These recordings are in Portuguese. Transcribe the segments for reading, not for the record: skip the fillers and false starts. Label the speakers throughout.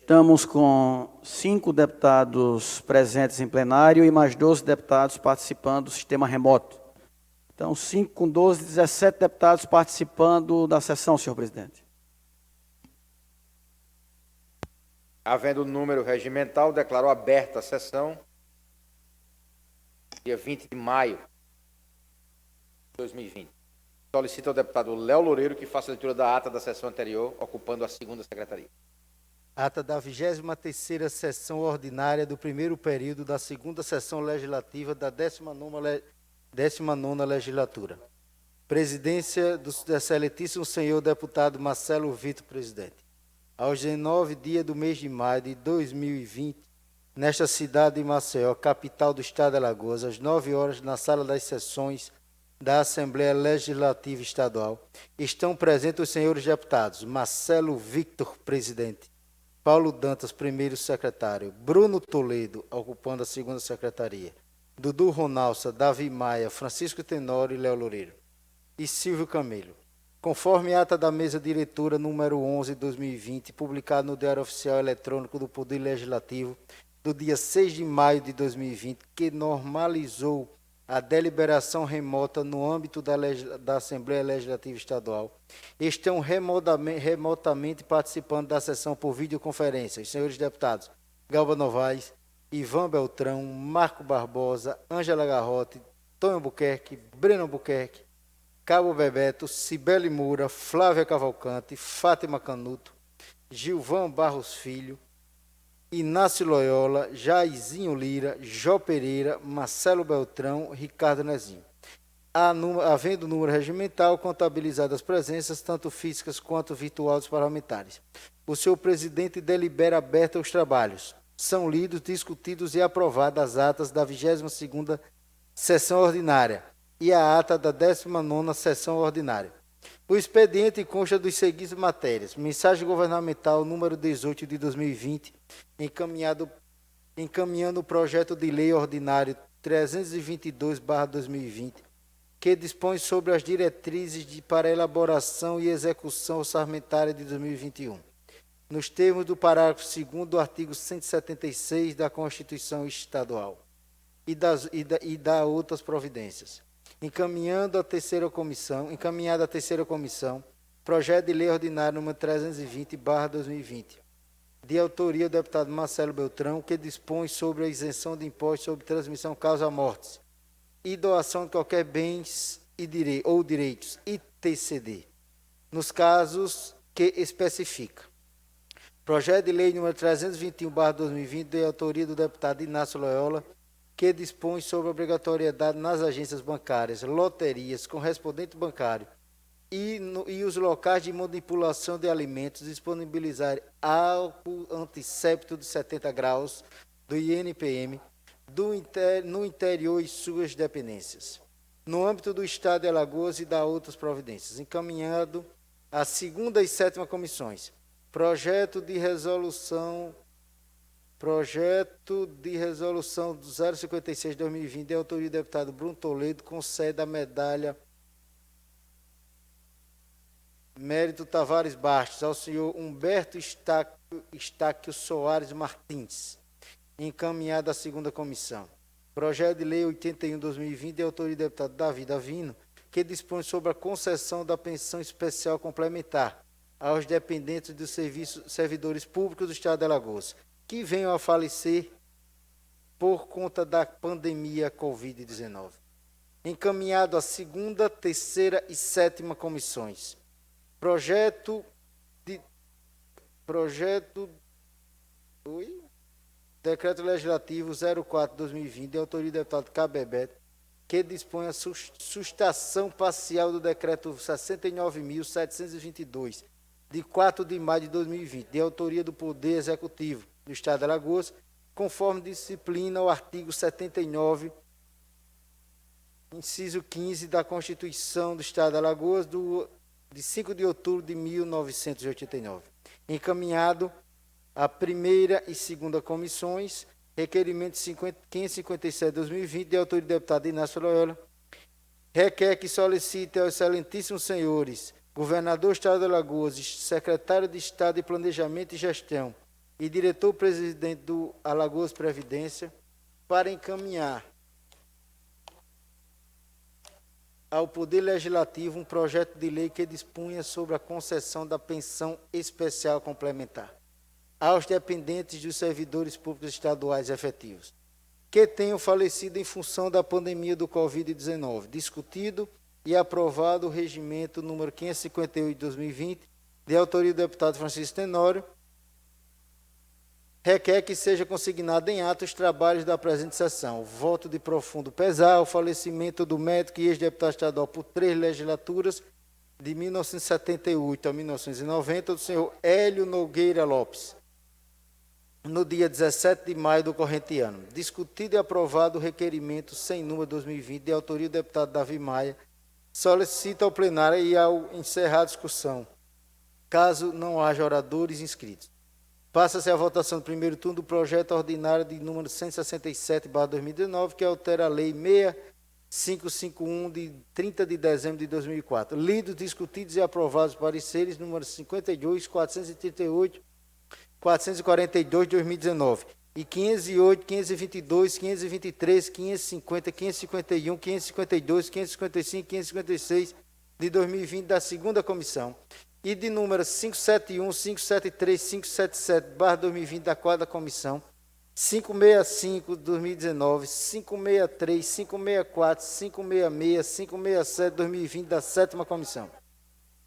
Speaker 1: Estamos com 5 deputados presentes em plenário e mais 12 deputados participando do sistema remoto. Então, 5 com 12, 17 deputados participando da sessão, senhor presidente.
Speaker 2: Havendo número regimental, declaro aberta a sessão, dia 20 de maio de 2020. Solicito ao deputado Léo Loureiro que faça a leitura da ata da sessão anterior, ocupando a segunda secretaria.
Speaker 3: Ata da 23ª sessão ordinária do primeiro período da segunda sessão legislativa da 19ª legislatura. Presidência do excelentíssimo senhor deputado Marcelo Vitor, presidente. Aos 19 dias do mês de maio de 2020, nesta cidade de Maceió, capital do estado de Alagoas, às 9 horas, na sala das sessões da Assembleia Legislativa Estadual, estão presentes os senhores deputados Marcelo Victor, presidente, Paulo Dantas, primeiro secretário, Bruno Toledo, ocupando a segunda secretaria, Dudu Ronalça, Davi Maia, Francisco Tenório e Léo Loureiro, e Silvio Camelo. Conforme a ata da mesa diretora número 11 de 2020, publicada no Diário Oficial Eletrônico do Poder Legislativo, do dia 6 de maio de 2020, que normalizou a deliberação remota no âmbito da Assembleia Legislativa Estadual, estão remotamente participando da sessão por videoconferência os senhores deputados Galba Novaes, Ivan Beltrão, Marco Barbosa, Ângela Garrote, Tonho Albuquerque, Breno Albuquerque, Cabo Bebeto, Cibele Moura, Flávia Cavalcante, Fátima Canuto, Gilvão Barros Filho, Inácio Loyola, Jairzinho Lira, Jó Pereira, Marcelo Beltrão, Ricardo Nezinho. Havendo número regimental, contabilizadas as presenças, tanto físicas quanto virtuais dos parlamentares. O senhor presidente delibera aberta os trabalhos. São lidos, discutidos e aprovadas as atas da 22ª sessão ordinária e a ata da 19ª sessão ordinária. O expediente consta dos seguintes matérias: mensagem governamental número 18 de 2020, encaminhando o projeto de lei ordinário 322/2020, que dispõe sobre as diretrizes para elaboração e execução orçamentária de 2021, nos termos do parágrafo 2º do artigo 176 da Constituição Estadual e da outras providências. Encaminhada à terceira comissão, projeto de lei ordinário número 320/2020, de autoria do deputado Marcelo Beltrão, que dispõe sobre a isenção de impostos sobre transmissão causa mortes e doação de qualquer bens ou direitos, ITCD, nos casos que especifica. Projeto de lei número 321/2020, de autoria do deputado Inácio Loyola, que dispõe sobre a obrigatoriedade nas agências bancárias, loterias, correspondente bancário e os locais de manipulação de alimentos disponibilizar álcool antisséptico de 70 graus do INPM no interior e suas dependências, no âmbito do Estado de Alagoas e da outras providências, encaminhado à 2ª e 7ª comissões. Projeto de resolução do 056/2020, de autoria do deputado Bruno Toledo, concede a medalha Mérito Tavares Bastos ao senhor Humberto Estáquio Soares Martins, encaminhado à 2ª comissão. Projeto de lei 81/2020, de autoria do deputado Davi Davino, que dispõe sobre a concessão da pensão especial complementar aos dependentes dos servidores públicos do Estado de Alagoas, que venham a falecer por conta da pandemia Covid-19. Encaminhado à 2ª, 3ª e 7ª comissões. Decreto Legislativo 04/2020, de autoria do deputado Cabebeto, que dispõe a sustação parcial do Decreto 69.722, de 4 de maio de 2020, de autoria do Poder Executivo do Estado de Alagoas, conforme disciplina o artigo 79, inciso 15 da Constituição do Estado de Alagoas, de 5 de outubro de 1989. Encaminhado à 1ª e 2ª comissões, requerimento 557/2020, de autoria do deputado Inácio Loyola, requer que solicite aos excelentíssimos senhores governador do Estado de Alagoas, secretário de Estado de Planejamento e Gestão, e diretor-presidente do Alagoas Previdência, para encaminhar ao Poder Legislativo um projeto de lei que dispunha sobre a concessão da pensão especial complementar aos dependentes dos servidores públicos estaduais efetivos que tenham falecido em função da pandemia do Covid-19, discutido e aprovado o regimento número 558 de 2020, de autoria do deputado Francisco Tenório, requer que seja consignado em ato os trabalhos da presente sessão. Voto de profundo pesar ao falecimento do médico e ex-deputado estadual por 3 legislaturas, de 1978 a 1990, do senhor Hélio Nogueira Lopes, no dia 17 de maio do corrente ano. Discutido e aprovado o requerimento sem número 2020, de autoria do deputado Davi Maia, solicita ao plenário e ao encerrar a discussão, caso não haja oradores inscritos. Passa-se a votação do primeiro turno do projeto ordinário de número 167/2019, que altera a lei 6551 de 30 de dezembro de 2004. Lidos, discutidos e aprovados os pareceres números 52, 438, 442 de 2019 e 508, 522, 523, 550, 551, 552, 555, 556 de 2020 da segunda comissão e de números 571, 573, 577/2020 da quarta comissão, 565 de 2019, 563, 564, 566, 567 de 2020 da sétima comissão.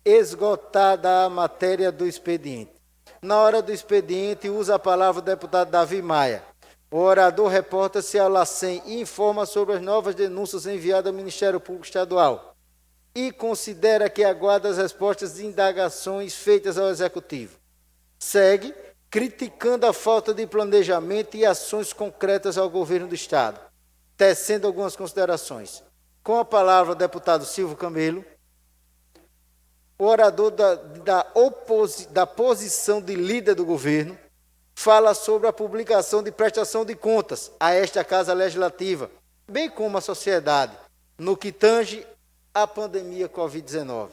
Speaker 3: Esgotada a matéria do expediente. Na hora do expediente, usa a palavra o deputado Davi Maia. O orador reporta-se ao LACEN e informa sobre as novas denúncias enviadas ao Ministério Público Estadual e considera que aguarda as respostas de indagações feitas ao Executivo. Segue criticando a falta de planejamento e ações concretas ao governo do Estado, tecendo algumas considerações. Com a palavra o deputado Silvio Camelo, o orador da posição de líder do governo, fala sobre a publicação de prestação de contas a esta Casa Legislativa, bem como a sociedade, no que tange à pandemia Covid-19,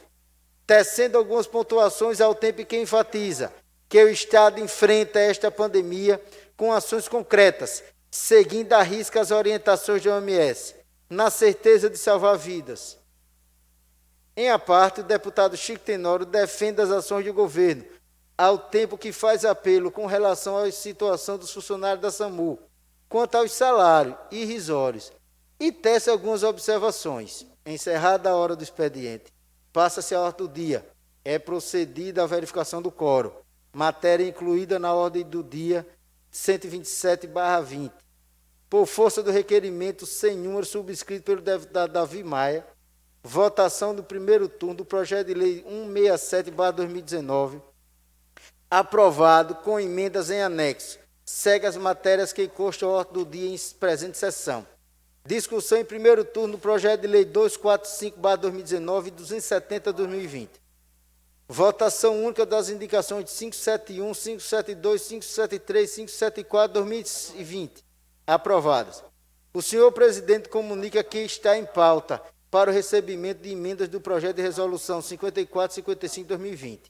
Speaker 3: tecendo algumas pontuações ao tempo que enfatiza que o Estado enfrenta esta pandemia com ações concretas, seguindo à risca as orientações da OMS, na certeza de salvar vidas. Em a parte, o deputado Chico Tenório defende as ações do governo, ao tempo que faz apelo com relação à situação dos funcionários da SAMU, quanto aos salários irrisórios, e tece algumas observações. Encerrada a hora do expediente, passa-se a ordem do dia. É procedida a verificação do quórum. Matéria incluída na ordem do dia 127/20. Por força do requerimento sem número subscrito pelo deputado Davi Maia, votação do primeiro turno do projeto de lei 167/2019, aprovado com emendas em anexo. Segue as matérias que constam a ordem do dia em presente sessão. Discussão em primeiro turno do projeto de lei 245/2019 e 270/2020. Votação única das indicações de 571, 572, 573, 574/2020, aprovadas. O senhor presidente comunica que está em pauta para o recebimento de emendas do projeto de resolução 5455/2020.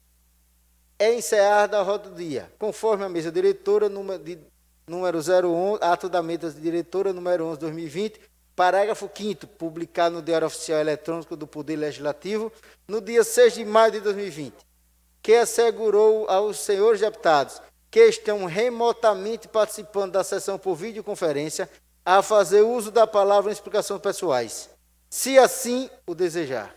Speaker 3: É encerrada a roda do dia, conforme a mesa diretora número 011, ato da mesa diretora número 11/2020, parágrafo 5º, publicado no Diário Oficial Eletrônico do Poder Legislativo, no dia 6 de maio de 2020, que assegurou aos senhores deputados que estão remotamente participando da sessão por videoconferência a fazer uso da palavra em explicações pessoais, se assim o desejar.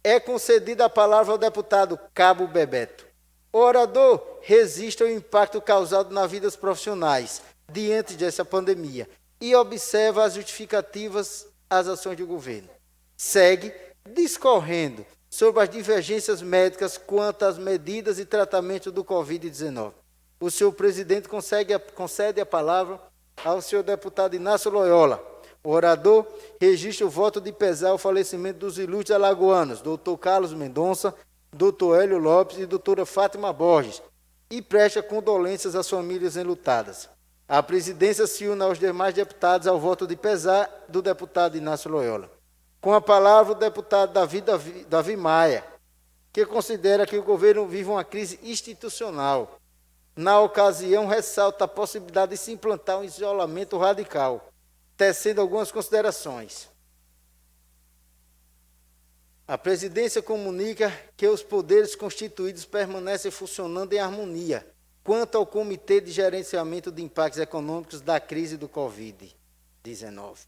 Speaker 3: É concedida a palavra ao deputado Cabo Bebeto. O orador resiste ao impacto causado nas vidas profissionais diante dessa pandemia e observa as justificativas às ações do governo. Segue discorrendo sobre as divergências médicas quanto às medidas e tratamento do Covid-19. O senhor presidente concede a palavra ao senhor deputado Inácio Loyola. O orador registra o voto de pesar ao falecimento dos ilustres alagoanos, doutor Carlos Mendonça, doutor Hélio Lopes e doutora Fátima Borges, e presta condolências às famílias enlutadas. A presidência se une aos demais deputados ao voto de pesar do deputado Inácio Loyola. Com a palavra, o deputado Davi Maia, que considera que o governo vive uma crise institucional Na ocasião, ressalta a possibilidade de se implantar um isolamento radical, tecendo algumas considerações. A presidência comunica que os poderes constituídos permanecem funcionando em harmonia quanto ao Comitê de Gerenciamento de Impactos Econômicos da crise do Covid-19.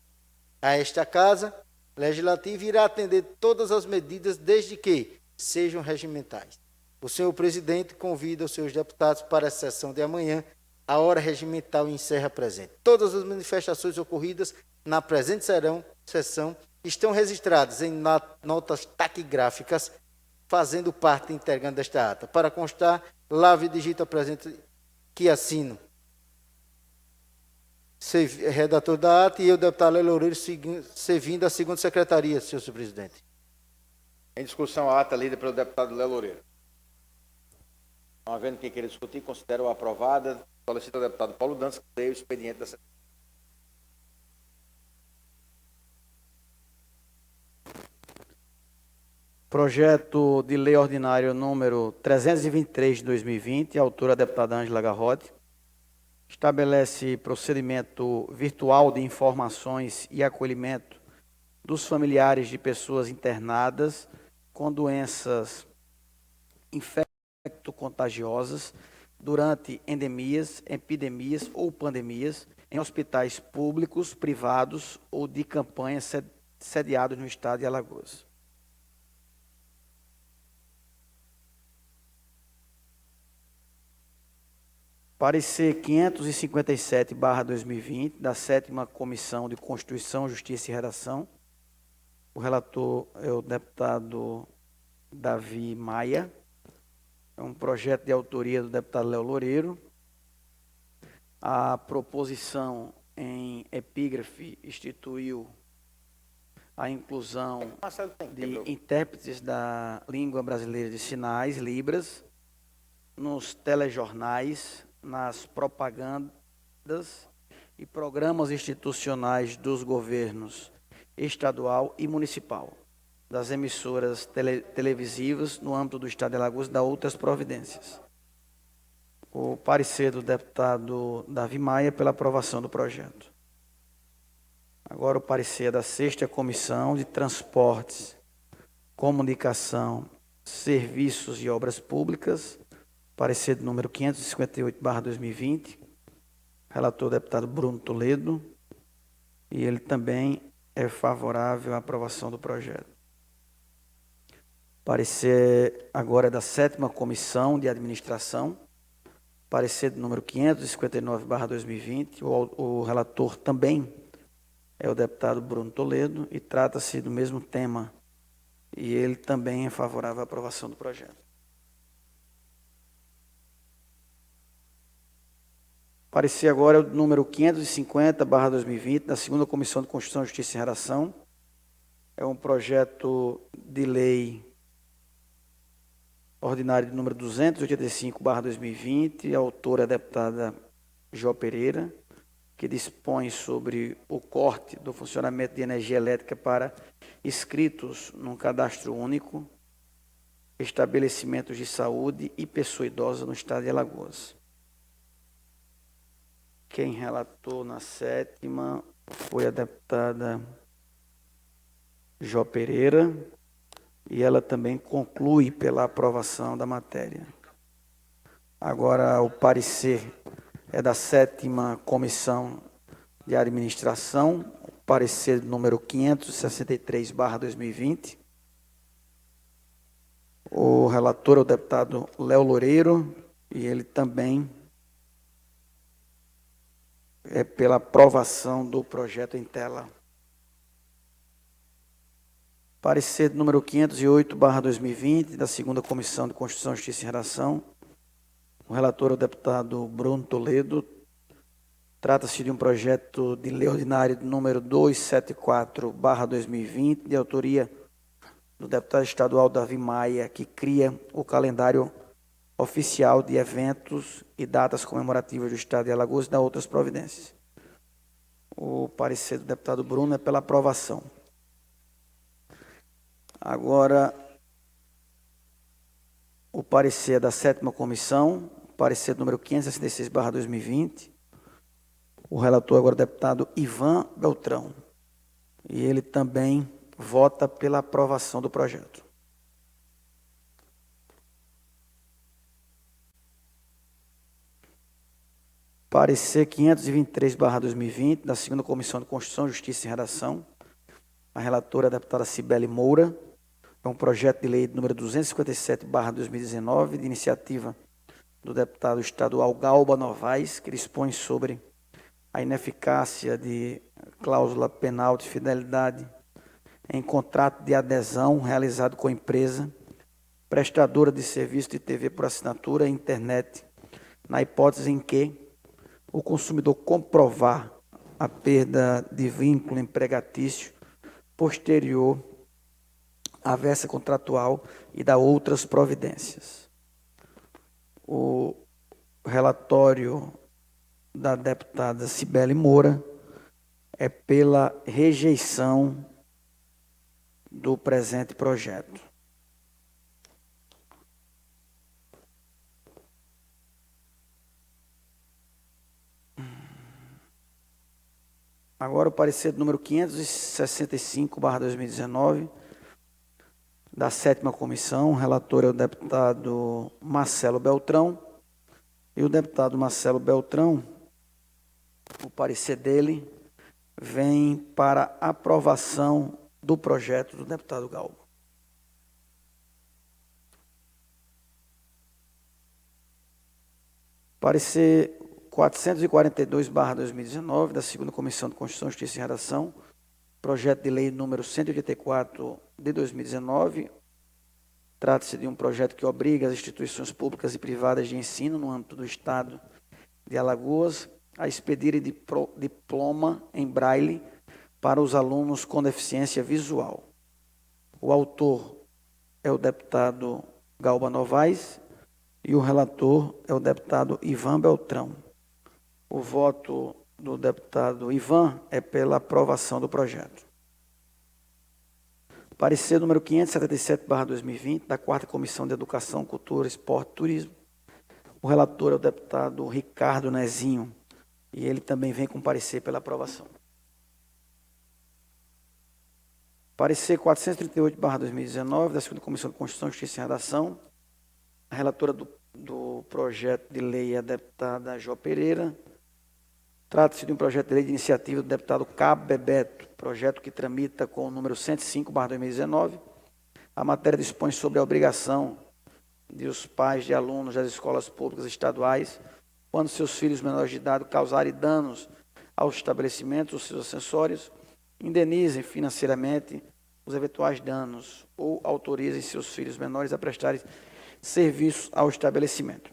Speaker 3: A esta Casa Legislativa irá atender todas as medidas desde que sejam regimentais. O senhor presidente convida os seus deputados para a sessão de amanhã, a hora regimental e encerra presente. Todas as manifestações ocorridas na presente sessão estão registradas em notas taquigráficas, fazendo parte integrante desta ata. Para constar, lave e digita presente que assino. Redator da ata e eu, deputado Léo Loureiro, servindo a segunda secretaria, senhor presidente.
Speaker 2: Em discussão, a ata lida pelo deputado Léo Loureiro. Não havendo quem queira discutir, considero aprovada. Solicito ao deputado Paulo Dantas que leia o expediente da sessão.
Speaker 1: Projeto de lei ordinário número 323 de 2020, autora a deputada Ângela Garrote, estabelece procedimento virtual de informações e acolhimento dos familiares de pessoas internadas com doenças infecto-contagiosas durante endemias, epidemias ou pandemias em hospitais públicos, privados ou de campanha sediados no estado de Alagoas. Parecer 557/2020, da 7ª Comissão de Constituição, Justiça e Redação. O relator é o deputado Davi Maia. É um projeto de autoria do deputado Léo Loureiro. A proposição em epígrafe instituiu a inclusão de intérpretes da língua brasileira de sinais, Libras, nos telejornais, nas propagandas e programas institucionais dos governos estadual e municipal, das emissoras televisivas no âmbito do Estado de Alagoas e da outras providências. O parecer do deputado Davi Maia pela aprovação do projeto. Agora o parecer da 6ª Comissão de Transportes, Comunicação, Serviços e Obras Públicas. Parecer do número 558/2020, relator o deputado Bruno Toledo, e ele também é favorável à aprovação do projeto. Parecer agora da 7ª Comissão de Administração, parecer do número 559/2020, o relator também é o deputado Bruno Toledo, e trata-se do mesmo tema, e ele também é favorável à aprovação do projeto. Parecer agora o número 550/2020, da 2ª Comissão de Constituição, Justiça e Redação. É um projeto de lei ordinário de número 285/2020, a autora é a deputada Jó Pereira, que dispõe sobre o corte do funcionamento de energia elétrica para inscritos num cadastro único, estabelecimentos de saúde e pessoa idosa no estado de Alagoas. Quem relatou na 7ª foi a deputada Jó Pereira, e ela também conclui pela aprovação da matéria. Agora, o parecer é da 7ª Comissão de Administração, o parecer número 563/2020. O relator é o deputado Léo Loureiro, e ele também é pela aprovação do projeto em tela. Parecer número 508/2020, da 2ª Comissão de Constituição, Justiça e Redação. O relator é o deputado Bruno Toledo. Trata-se de um projeto de lei ordinário número 274/2020, de autoria do deputado estadual Davi Maia, que cria o calendário oficial de eventos e datas comemorativas do Estado de Alagoas e da outras providências. O parecer do deputado Bruno é pela aprovação. Agora, o parecer da 7ª Comissão, parecer número 566/2020. O relator agora é o deputado Ivan Beltrão. E ele também vota pela aprovação do projeto. Parecer 523/2020, da segunda Comissão de Constituição, Justiça e Redação. A relatora é a deputada Cibele Moura. É um projeto de lei número 257/2019, de iniciativa do deputado estadual Galba Novaes, que dispõe sobre a ineficácia de cláusula penal de fidelidade em contrato de adesão realizado com a empresa prestadora de serviço de TV por assinatura e internet, na hipótese em que o consumidor comprovar a perda de vínculo empregatício posterior à versa contratual e da outras providências. O relatório da deputada Cibele Moura é pela rejeição do presente projeto. Agora o parecer do número 565/2019, da 7ª Comissão. O relator é o deputado Marcelo Beltrão. E o deputado Marcelo Beltrão, o parecer dele vem para aprovação do projeto do deputado Galba. Parecer 442/2019, da segunda Comissão de Constituição, Justiça e Redação, projeto de lei número 184 de 2019. Trata-se de um projeto que obriga as instituições públicas e privadas de ensino no âmbito do Estado de Alagoas a expedirem diploma em braille para os alunos com deficiência visual. O autor é o deputado Galba Novaes e o relator é o deputado Ivan Beltrão. O voto do deputado Ivan é pela aprovação do projeto. Parecer número 577/2020, da 4ª Comissão de Educação, Cultura, Esporte e Turismo. O relator é o deputado Ricardo Nezinho, e ele também vem com parecer pela aprovação. Parecer 438/2019, da segunda Comissão de Constituição, Justiça e Redação. A relatora do projeto de lei é a deputada Jó Pereira. Trata-se de um projeto de lei de iniciativa do deputado Cabo Bebeto, projeto que tramita com o número 105/2019. A matéria dispõe sobre a obrigação de os pais de alunos das escolas públicas estaduais, quando seus filhos menores de idade causarem danos aos estabelecimentos ou seus acessórios, indenizem financeiramente os eventuais danos ou autorizem seus filhos menores a prestarem serviços ao estabelecimento.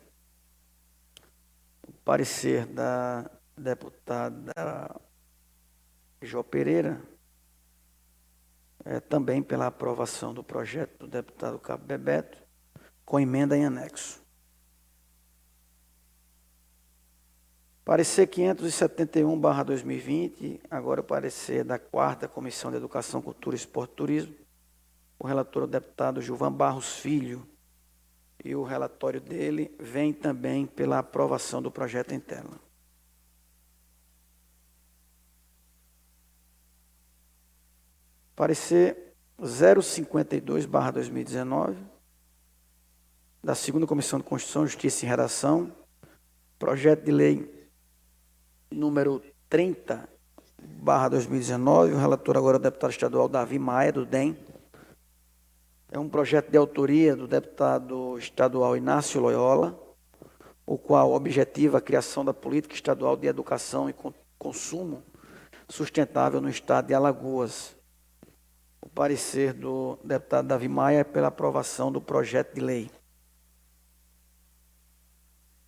Speaker 1: O parecer da deputada Jó Pereira é também pela aprovação do projeto do deputado Cabo Bebeto, com emenda em anexo. Parecer 571/2020, agora o parecer da 4ª Comissão de Educação, Cultura, Esporte e Turismo. O relator é o deputado Gilvan Barros Filho, e o relatório dele vem também pela aprovação do projeto em tela. Parecer 052/2019, da segunda Comissão de Constituição, Justiça e Redação, projeto de lei número 30/2019, o relator agora é o deputado estadual Davi Maia, do DEM. É um projeto de autoria do deputado estadual Inácio Loyola, o qual objetiva a criação da política estadual de educação e consumo sustentável no estado de Alagoas. O parecer do deputado Davi Maia é pela aprovação do projeto de lei.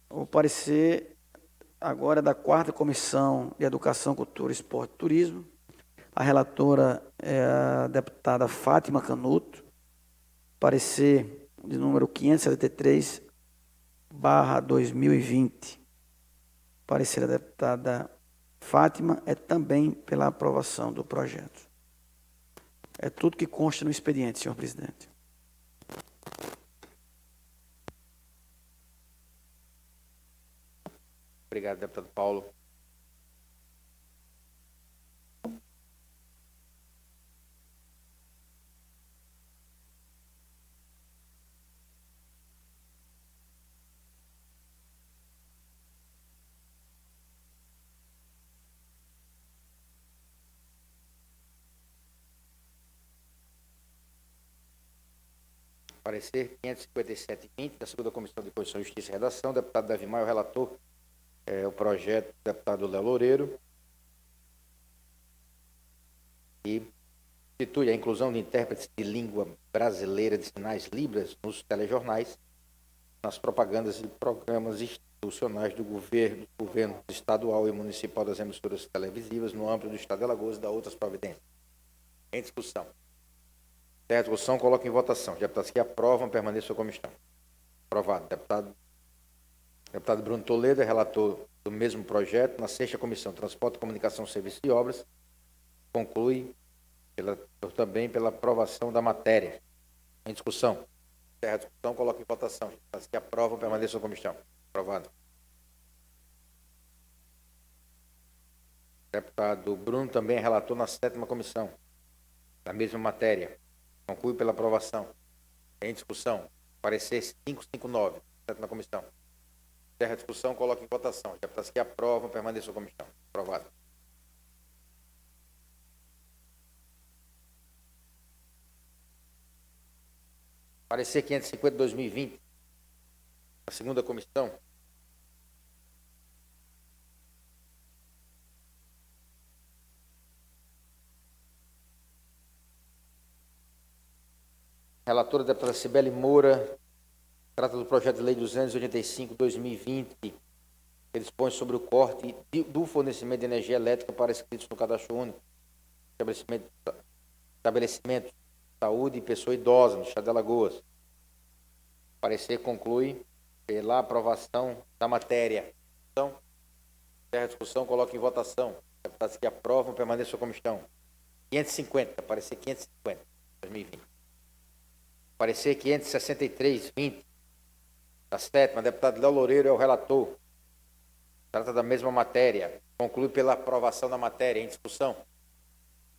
Speaker 1: O parecer agora é da 4ª Comissão de Educação, Cultura, Esporte e Turismo. A relatora é a deputada Fátima Canuto. Parecer de número 573/2020. Parecer da deputada Fátima é também pela aprovação do projeto. É tudo que consta no expediente, senhor presidente.
Speaker 2: Obrigado, deputado Paulo. Parecer 557-20 da segunda Comissão de Constituição, Justiça e Redação, deputado Davi Maia, o relator, o projeto do deputado Léo Loureiro, e institui a inclusão de intérpretes de língua brasileira de sinais Libras nos telejornais, nas propagandas e programas institucionais do governo estadual e municipal das emissoras televisivas no âmbito do Estado de Alagoas e da outras providências. Em discussão. Sem a discussão, coloco em votação. Deputados que aprovam, permaneçam como estão. Aprovado. Deputado Bruno Toledo, relator do mesmo projeto, na sexta Comissão Transporte, Comunicação, Serviços e Obras, conclui também pela aprovação da matéria. Em discussão. Sem a discussão, coloco em votação. Deputados que aprovam, permaneçam como estão. Aprovado. Deputado Bruno também é relator na sétima Comissão, da mesma matéria. Conclui pela aprovação. Em discussão. Parecer 559, sétima Comissão. Encerra a discussão, coloca em votação. Deputados que aprovam, permaneçam como estão. Aprovado. Parecer 550/2020, da segunda Comissão. Relatora, deputada Cibele Moura, trata do projeto de lei 285/2020, que dispõe sobre o corte do fornecimento de energia elétrica para inscritos no cadastro único, estabelecimento de saúde e pessoa idosa no Estado de Alagoas. Parecer conclui pela aprovação da matéria. Então, encerra a discussão, coloca em votação. Deputados que aprovam, permaneçam como estão. 550, parecer 550, 2020. Parecer 563/20, da sétima, deputado Léo Loureiro é o relator. Trata da mesma matéria. Conclui pela aprovação da matéria. Em discussão.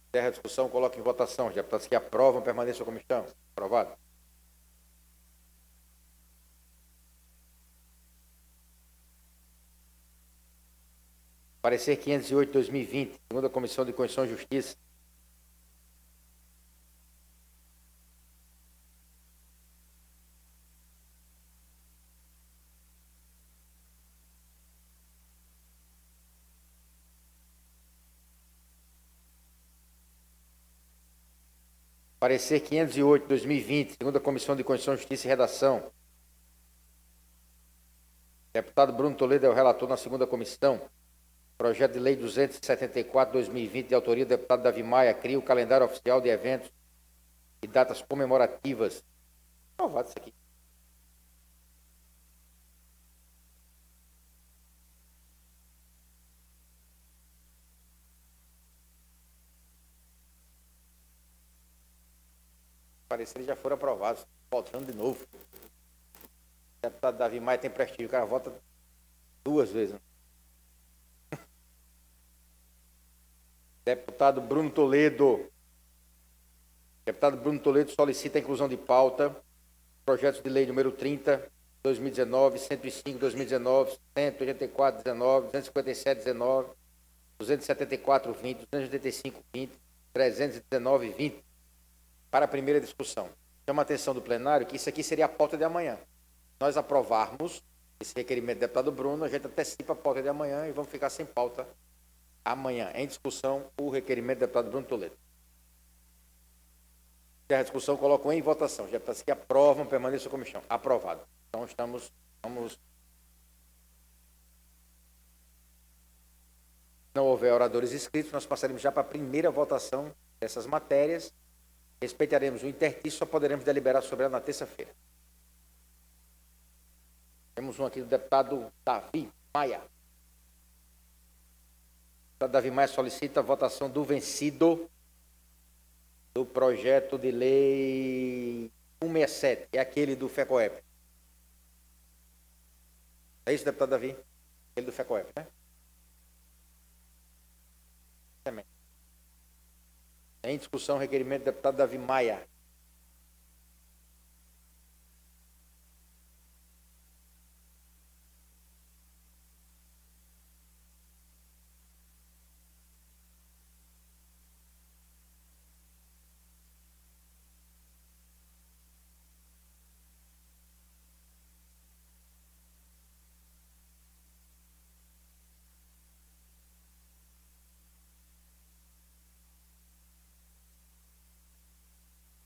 Speaker 2: Encerra a discussão, coloca em votação. Deputados que aprovam, permaneçam como estão. Aprovado. Parecer 508/2020, segunda Comissão de Constituição e Justiça. Parecer 508/2020, segunda Comissão de Constituição, Justiça e Redação. Deputado Bruno Toledo é o relator na segunda comissão. Projeto de lei 274/2020, de autoria do deputado Davi Maia, cria o calendário oficial de eventos e datas comemorativas. Aprovado isso aqui. Pareceres já foram aprovados. Voltando de novo. O deputado Davi Maia tem prestígio. O cara vota 2 vezes. Deputado Bruno Toledo. Deputado Bruno Toledo solicita a inclusão de pauta. Projetos de lei número 30, 2019, 105, 2019, 184, 19, 257, 19, 274, 20, 285, 20, 319, 20. Para a primeira discussão. Chama a atenção do plenário que isso aqui seria a pauta de amanhã. Nós aprovarmos esse requerimento do deputado Bruno, a gente antecipa a pauta de amanhã e vamos ficar sem pauta amanhã. Em discussão, o requerimento do deputado Bruno Toledo. A discussão, colocam em votação. Os deputados que aprovam, permaneçam como estão. Aprovado. Então, vamos... Não houver oradores inscritos, nós passaremos já para a primeira votação dessas matérias. Respeitaremos o intertício, só poderemos deliberar sobre ela na terça-feira. Temos um aqui do deputado Davi Maia. O deputado Davi Maia solicita a votação do vencido do projeto de lei 167, é aquele do FECOEP. É isso, deputado Davi? Aquele do FECOEP, né? Também. Em discussão, requerimento do deputado Davi Maia.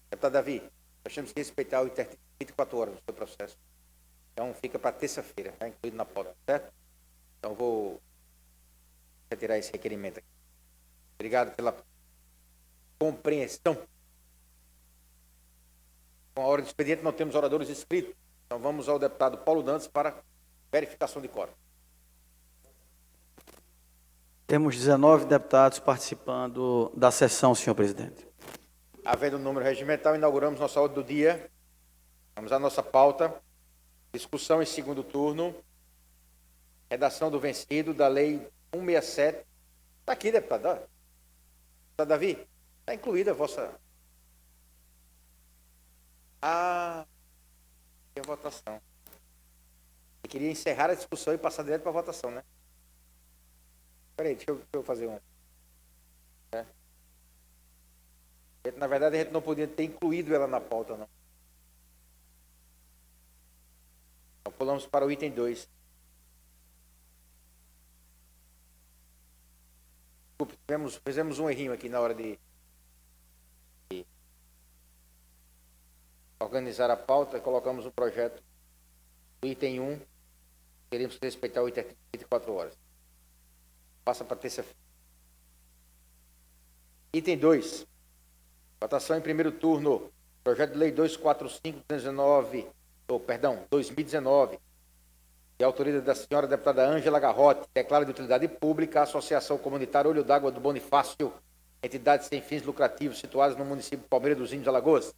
Speaker 2: Deputado Davi, nós temos que respeitar o intertempo de 24 horas no seu processo. Então, fica para terça-feira, está incluído na pauta, certo? Então, vou retirar esse requerimento aqui. Obrigado pela compreensão. Com a ordem do expediente, não temos oradores inscritos. Então, vamos ao deputado Paulo Dantas para verificação de quórum.
Speaker 1: Temos 19 deputados participando da sessão, senhor presidente.
Speaker 2: Havendo o número regimental, inauguramos nossa ordem do dia. Vamos à nossa pauta. Discussão em segundo turno. Redação do vencido da Lei 167. Está aqui, deputado. Deputado Davi, está incluída a vossa... a votação. Eu queria encerrar a discussão e passar direto para a votação, né? Espera aí, deixa eu fazer um... Na verdade, a gente não podia ter incluído ela na pauta, não. Então, pulamos para o item 2. Desculpe, fizemos um errinho aqui na hora de organizar a pauta. Colocamos o projeto do item 1. Queremos respeitar o item 24 horas. Passa para terça-feira. Item 2. Votação em primeiro turno. Projeto de Lei 245/2019, de autoria da senhora deputada Ângela Garrote, declara de utilidade pública a Associação Comunitária Olho d'Água do Bonifácio, entidade sem fins lucrativos situadas no município de Palmeira dos Índios, Alagoas.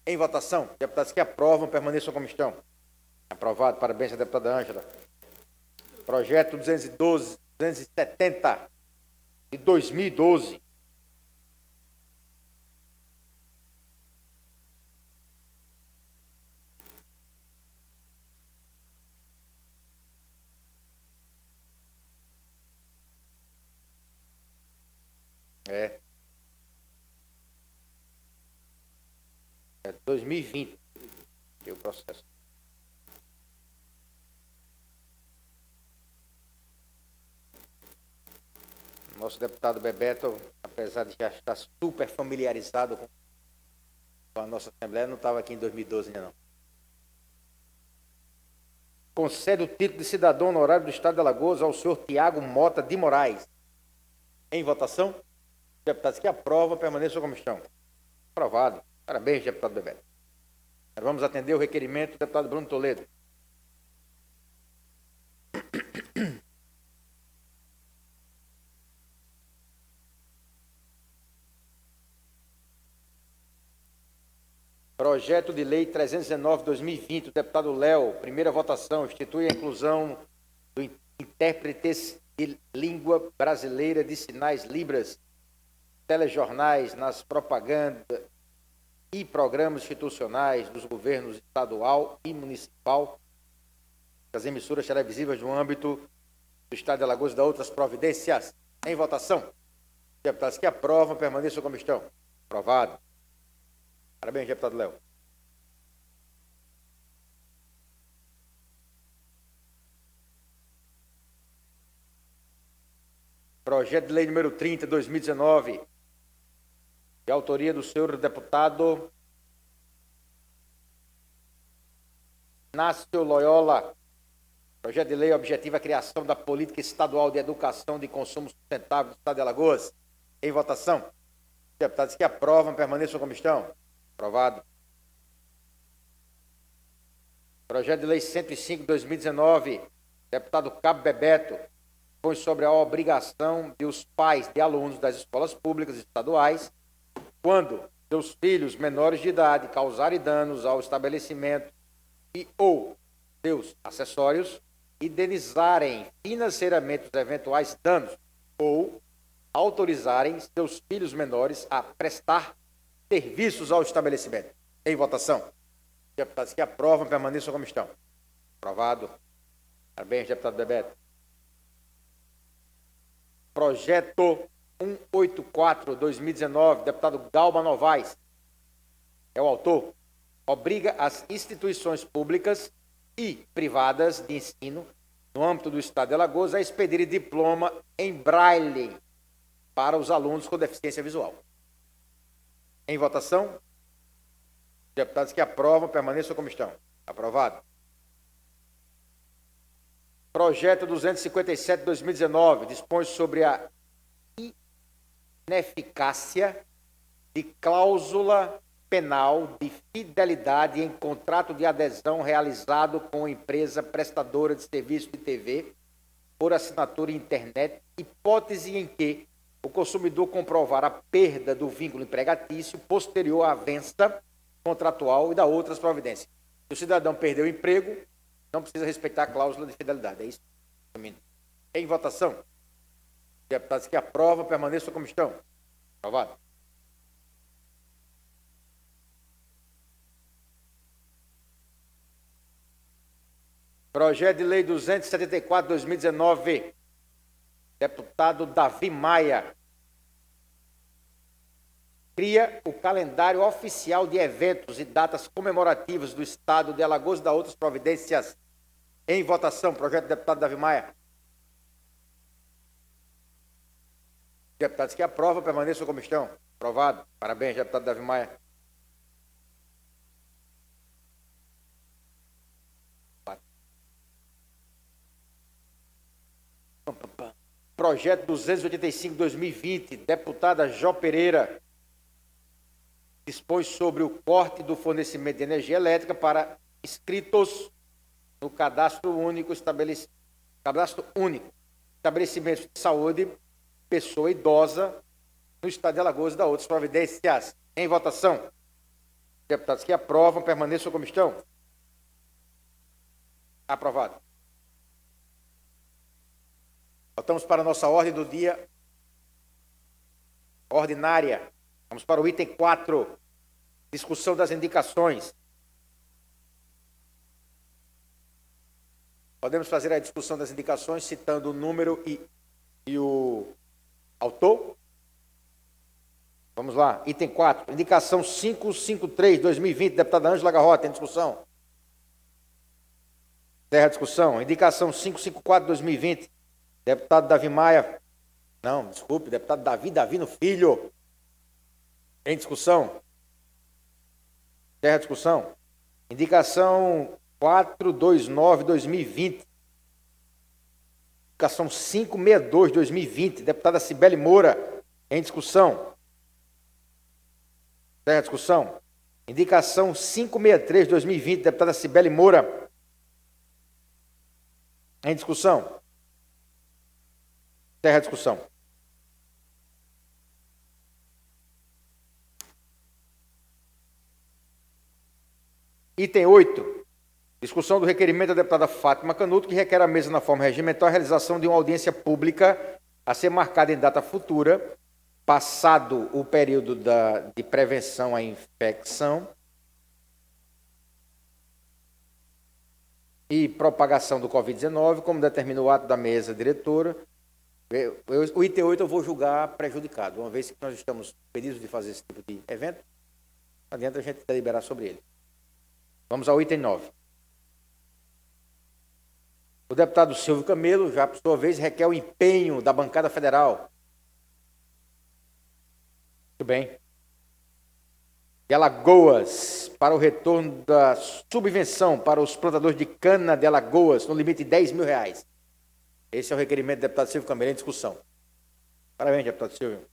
Speaker 2: Em votação, deputados que aprovam permaneçam como estão. Aprovado. Parabéns à deputada Ângela. Projeto 270 de 2012. É 2020 que é o processo. Nosso deputado Bebeto, apesar de já estar super familiarizado com a nossa Assembleia, não estava aqui em 2012 ainda não. Concede o título de cidadão honorário do Estado de Alagoas ao senhor Tiago Mota de Moraes. Em votação, deputados que aprovam permaneçam como estão. Aprovado. Parabéns, deputado Bebeto. Vamos atender o requerimento do deputado Bruno Toledo. Projeto de Lei 319/2020, do deputado Léo, primeira votação, institui a inclusão do intérprete de língua brasileira de sinais Libras, telejornais, nas propagandas e programas institucionais dos governos estadual e municipal, das emissoras televisivas no âmbito do Estado de Alagoas e das outras providências. Em votação, deputados que aprovam permaneçam como estão. Aprovado. Parabéns, deputado Léo. Projeto de Lei número 30, 2019, de autoria do senhor deputado Inácio Loyola. Projeto de Lei objetiva a criação da Política Estadual de Educação de Consumo Sustentável do Estado de Alagoas. Em votação. Deputados que aprovam permaneçam como estão. Aprovado. Projeto de Lei 105, 2019, deputado Cabo Bebeto, põe sobre a obrigação de os pais de alunos das escolas públicas estaduais, quando seus filhos menores de idade causarem danos ao estabelecimento e ou seus acessórios, indenizarem financeiramente os eventuais danos ou autorizarem seus filhos menores a prestar serviços ao estabelecimento. Em votação. Deputados que aprovam, permaneçam como estão. Aprovado. Parabéns, deputado Bebeto. Projeto 184/2019, deputado Galba Novaes, é o autor, obriga as instituições públicas e privadas de ensino no âmbito do Estado de Alagoas a expedirem diploma em braille para os alunos com deficiência visual. Em votação, deputados que aprovam, permaneçam como estão. Aprovado. Projeto 257/2019 dispõe sobre a ineficácia de cláusula penal de fidelidade em contrato de adesão realizado com empresa prestadora de serviço de TV por assinatura internet, hipótese em que o consumidor comprovar a perda do vínculo empregatício posterior à avença contratual e da outras providências. Se o cidadão perdeu o emprego, não precisa respeitar a cláusula de fidelidade. É isso. Em votação. Deputados que aprovam, permaneçam como estão. Aprovado. Projeto de Lei 274/2019. Deputado Davi Maia. Cria o calendário oficial de eventos e datas comemorativas do Estado de Alagoas e da outras providências. Em votação, projeto do deputado Davi Maia. Deputados que aprovam, permaneçam como estão. Aprovado. Parabéns, deputado Davi Maia. Projeto 285/2020, deputada Jó Pereira, dispõe sobre o corte do fornecimento de energia elétrica para inscritos no cadastro único, estabelecimentos de saúde, pessoa idosa, no Estado de Alagoas e da outras providências. Em votação. Deputados que aprovam, permaneçam como estão. Aprovado. Voltamos para a nossa ordem do dia ordinária. Vamos para o item 4, discussão das indicações. Podemos fazer a discussão das indicações citando o número e o autor? Vamos lá, item 4, indicação 553/2020, deputada Ângela Garrota, em discussão. Encerra a discussão. Indicação 554/2020, deputado Davi Maia. Não, desculpe, deputado Davino Filho. Em discussão. Encerra a discussão. Indicação 429/2020. Indicação 562/2020, deputada Cibele Moura. Em discussão. Encerra a discussão. Indicação 563/2020, deputada Cibele Moura. Em discussão. Encerra a discussão. Item 8. Discussão do requerimento da deputada Fátima Canuto, que requer à mesa na forma regimental a realização de uma audiência pública a ser marcada em data futura, passado o período de prevenção à infecção e propagação do Covid-19, como determina o ato da mesa diretora. O item 8 eu vou julgar prejudicado, uma vez que nós estamos pedidos de fazer esse tipo de evento, não adianta a gente deliberar sobre ele. Vamos ao item 9. O deputado Silvio Camelo, já por sua vez, requer o empenho da bancada federal. Muito bem. De Alagoas, para o retorno da subvenção para os plantadores de cana de Alagoas, no limite de R$10.000. Esse é o requerimento do deputado Silvio Camelo em discussão. Parabéns, deputado Silvio.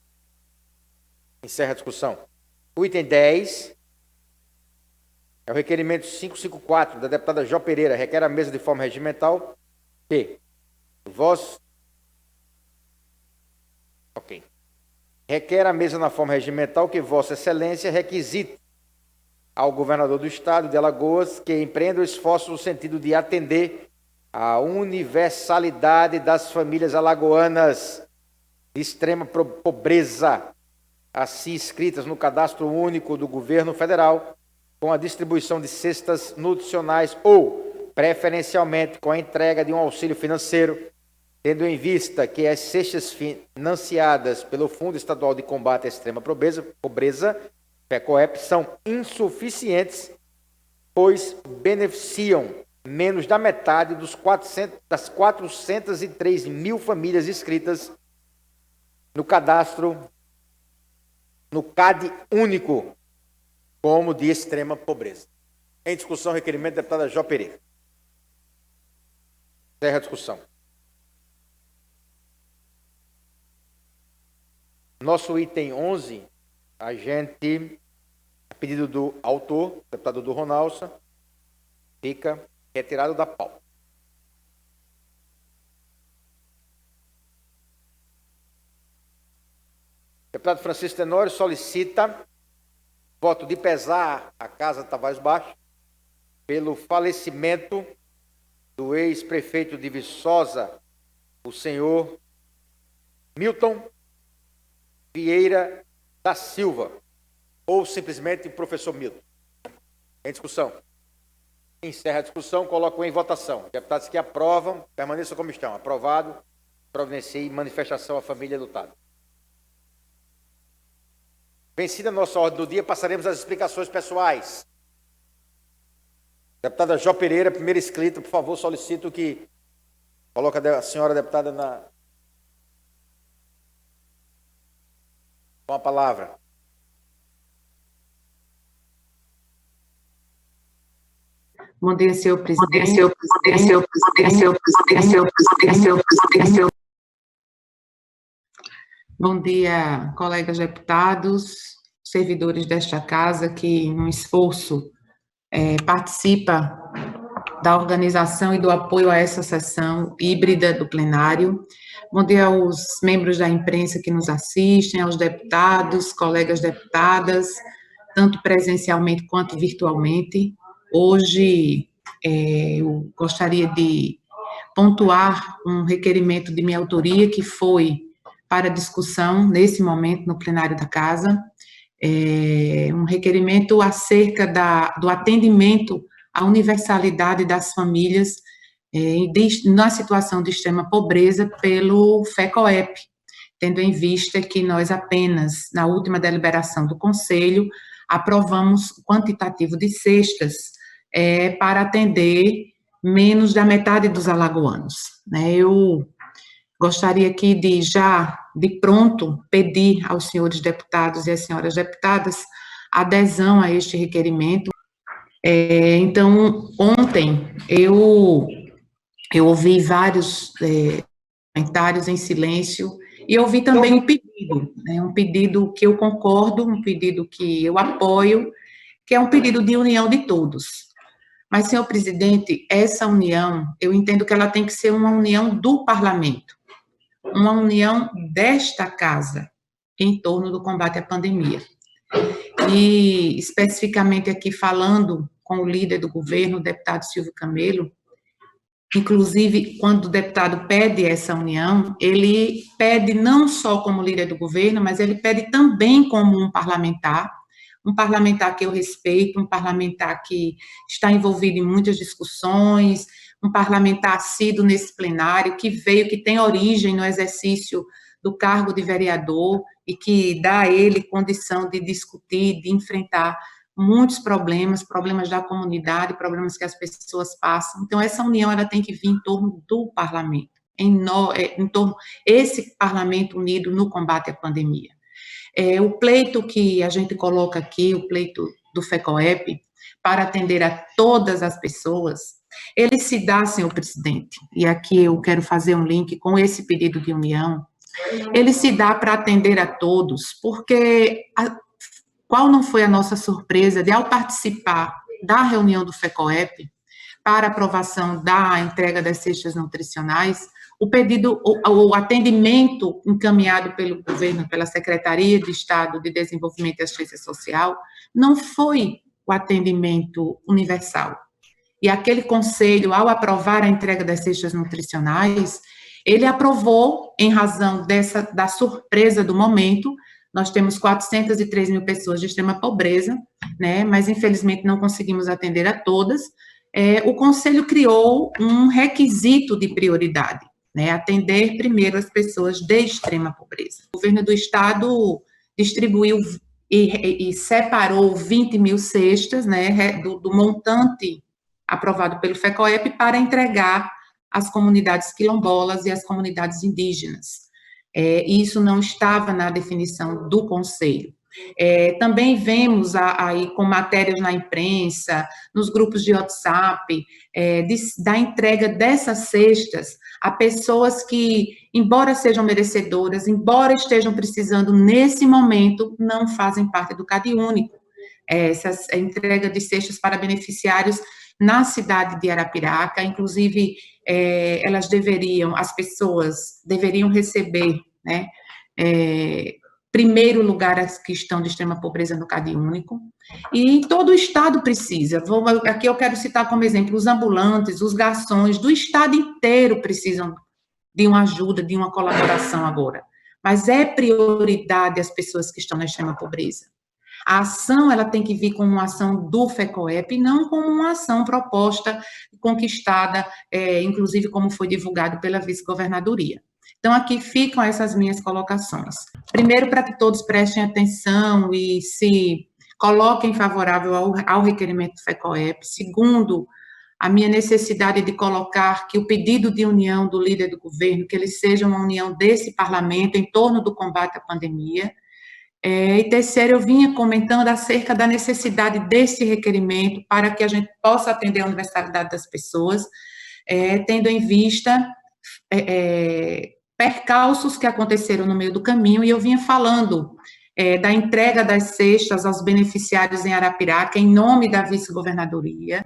Speaker 2: Encerra a discussão. O item 10 é o requerimento 554 da deputada Jó Pereira, requer à mesa de forma regimental que requer à mesa na forma regimental que Vossa Excelência requisite ao governador do Estado de Alagoas que empreenda o esforço no sentido de atender a universalidade das famílias alagoanas de extrema pobreza, assim inscritas no cadastro único do governo federal, com a distribuição de cestas nutricionais ou, preferencialmente, com a entrega de um auxílio financeiro, tendo em vista que as cestas financiadas pelo Fundo Estadual de Combate à Extrema Pobreza, FECOEP, são insuficientes, pois beneficiam menos da metade das 403 mil famílias inscritas no cadastro, no CAD único, como de extrema pobreza. Em discussão, requerimento da deputada Jó Pereira. Encerra a discussão. Nosso item 11, a pedido do autor, deputado do Ronalson, fica retirado da pauta. Deputado Francisco Tenório solicita voto de pesar à Casa Tavares Baixo pelo falecimento do ex-prefeito de Viçosa, o senhor Milton Vieira da Silva, ou simplesmente o professor Milton. Em discussão. Encerra a discussão, coloco em votação. Deputados que aprovam, permaneçam como estão. Aprovado, providencie manifestação à família lutada. Vencida a nossa ordem do dia, passaremos às explicações pessoais. Deputada Jó Pereira, primeira escrita, por favor, solicito que coloque a senhora deputada com a palavra.
Speaker 4: Bom dia, senhor presidente. Bom dia, colegas deputados, servidores desta casa que, num esforço, participa da organização e do apoio a essa sessão híbrida do plenário. Bom dia aos membros da imprensa que nos assistem, aos deputados, colegas deputadas, tanto presencialmente quanto virtualmente. Hoje, eu gostaria de pontuar um requerimento de minha autoria que foi para discussão, nesse momento, no plenário da Casa, um requerimento acerca do atendimento à universalidade das famílias na situação de extrema pobreza pelo FECOEP, tendo em vista que nós apenas, na última deliberação do Conselho, aprovamos o quantitativo de cestas para atender menos da metade dos alagoanos. Eu gostaria aqui de pronto, pedir aos senhores deputados e às senhoras deputadas adesão a este requerimento. Então, ontem, eu ouvi vários comentários em silêncio e ouvi também um pedido que eu concordo, um pedido que eu apoio, que é um pedido de união de todos. Mas, senhor presidente, essa união, eu entendo que ela tem que ser uma união do parlamento, uma união desta casa em torno do combate à pandemia. E, especificamente aqui, falando com o líder do governo, o deputado Silvio Camelo, inclusive, quando o deputado pede essa união, ele pede não só como líder do governo, mas ele pede também como um parlamentar que eu respeito, um parlamentar que está envolvido em muitas discussões, um parlamentar assíduo nesse plenário, que tem origem no exercício do cargo de vereador e que dá a ele condição de discutir, de enfrentar muitos problemas da comunidade, problemas que as pessoas passam. Então, essa união ela tem que vir em torno do parlamento, em torno esse parlamento unido no combate à pandemia. O pleito que a gente coloca aqui, o pleito do FECOEP, para atender a todas as pessoas, ele se dá, senhor presidente, e aqui eu quero fazer um link com esse pedido de união, ele se dá para atender a todos, porque qual não foi a nossa surpresa de, ao participar da reunião do FECOEP, para aprovação da entrega das cestas nutricionais, o atendimento encaminhado pelo governo, pela Secretaria de Estado de Desenvolvimento e Assistência Social, não foi o atendimento universal. e aquele conselho, ao aprovar a entrega das cestas nutricionais, ele aprovou, em razão da surpresa do momento. Nós temos 403 mil pessoas de extrema pobreza, né, mas infelizmente não conseguimos atender a todas. O Conselho criou um requisito de prioridade, né, atender primeiro as pessoas de extrema pobreza. O governo do Estado distribuiu e separou 20 mil cestas, né, do montante aprovado pelo FECOEP para entregar às comunidades quilombolas e às comunidades indígenas. Isso não estava na definição do Conselho. Também vemos aí com matérias na imprensa, nos grupos de WhatsApp, da entrega dessas cestas a pessoas que, embora sejam merecedoras, embora estejam precisando nesse momento, não fazem parte do CadÚnico. Essa entrega de cestas para beneficiários na cidade de Arapiraca, inclusive, as pessoas deveriam receber, né, primeiro lugar as que estão de extrema pobreza no CadÚnico, e todo o Estado precisa. Aqui eu quero citar como exemplo os ambulantes, os garçons do Estado inteiro precisam de uma ajuda, de uma colaboração agora, mas é prioridade as pessoas que estão na extrema pobreza. A ação, ela tem que vir como uma ação do FECOEP, e não como uma ação proposta, conquistada, inclusive como foi divulgado pela vice-governadoria. Então, aqui ficam essas minhas colocações. Primeiro, para que todos prestem atenção e se coloquem favorável ao requerimento do FECOEP. Segundo, a minha necessidade de colocar que o pedido de união do líder do governo, que ele seja uma união desse parlamento em torno do combate à pandemia. E terceiro, eu vinha comentando acerca da necessidade desse requerimento para que a gente possa atender a universalidade das pessoas, tendo em vista percalços que aconteceram no meio do caminho, e eu vinha falando da entrega das cestas aos beneficiários em Arapiraca, em nome da vice-governadoria,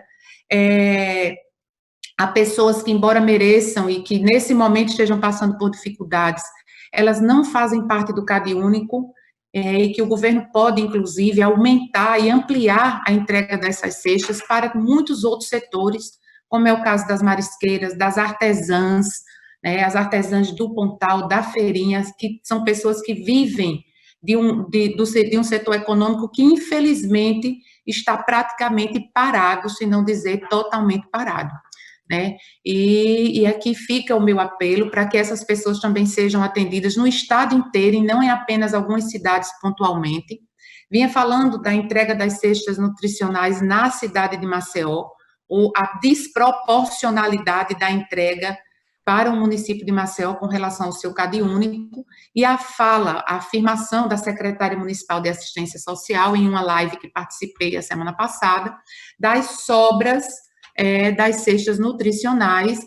Speaker 4: a pessoas que, embora mereçam e que nesse momento estejam passando por dificuldades, elas não fazem parte do CadÚnico, e que o governo pode, inclusive, aumentar e ampliar a entrega dessas cestas para muitos outros setores, como é o caso das marisqueiras, das artesãs, né, as artesãs do Pontal, da Feirinha, que são pessoas que vivem de um setor econômico que, infelizmente, está praticamente parado, se não dizer totalmente parado. Né? E aqui fica o meu apelo para que essas pessoas também sejam atendidas no estado inteiro e não em apenas algumas cidades pontualmente. Vinha falando da entrega das cestas nutricionais na cidade de Maceió, ou a desproporcionalidade da entrega para o município de Maceió com relação ao seu CadÚnico, e a afirmação da secretária municipal de assistência social em uma live que participei a semana passada, das sobras das cestas nutricionais,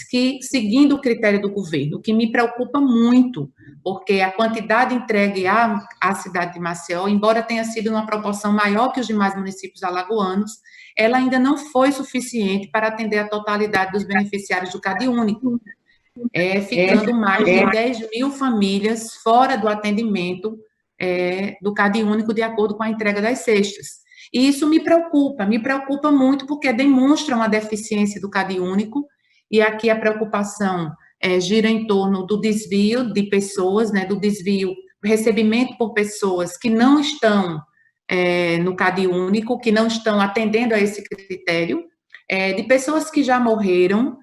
Speaker 4: que, seguindo o critério do governo, o que me preocupa muito, porque a quantidade entregue à cidade de Maceió, embora tenha sido uma proporção maior que os demais municípios alagoanos, ela ainda não foi suficiente para atender a totalidade dos beneficiários do CadÚnico, ficando mais de 10 mil famílias fora do atendimento do CadÚnico, de acordo com a entrega das cestas. E isso me preocupa muito, porque demonstra uma deficiência do CadÚnico, e aqui a preocupação gira em torno do desvio de pessoas, né, do desvio, recebimento por pessoas que não estão no CadÚnico, que não estão atendendo a esse critério, de pessoas que já morreram,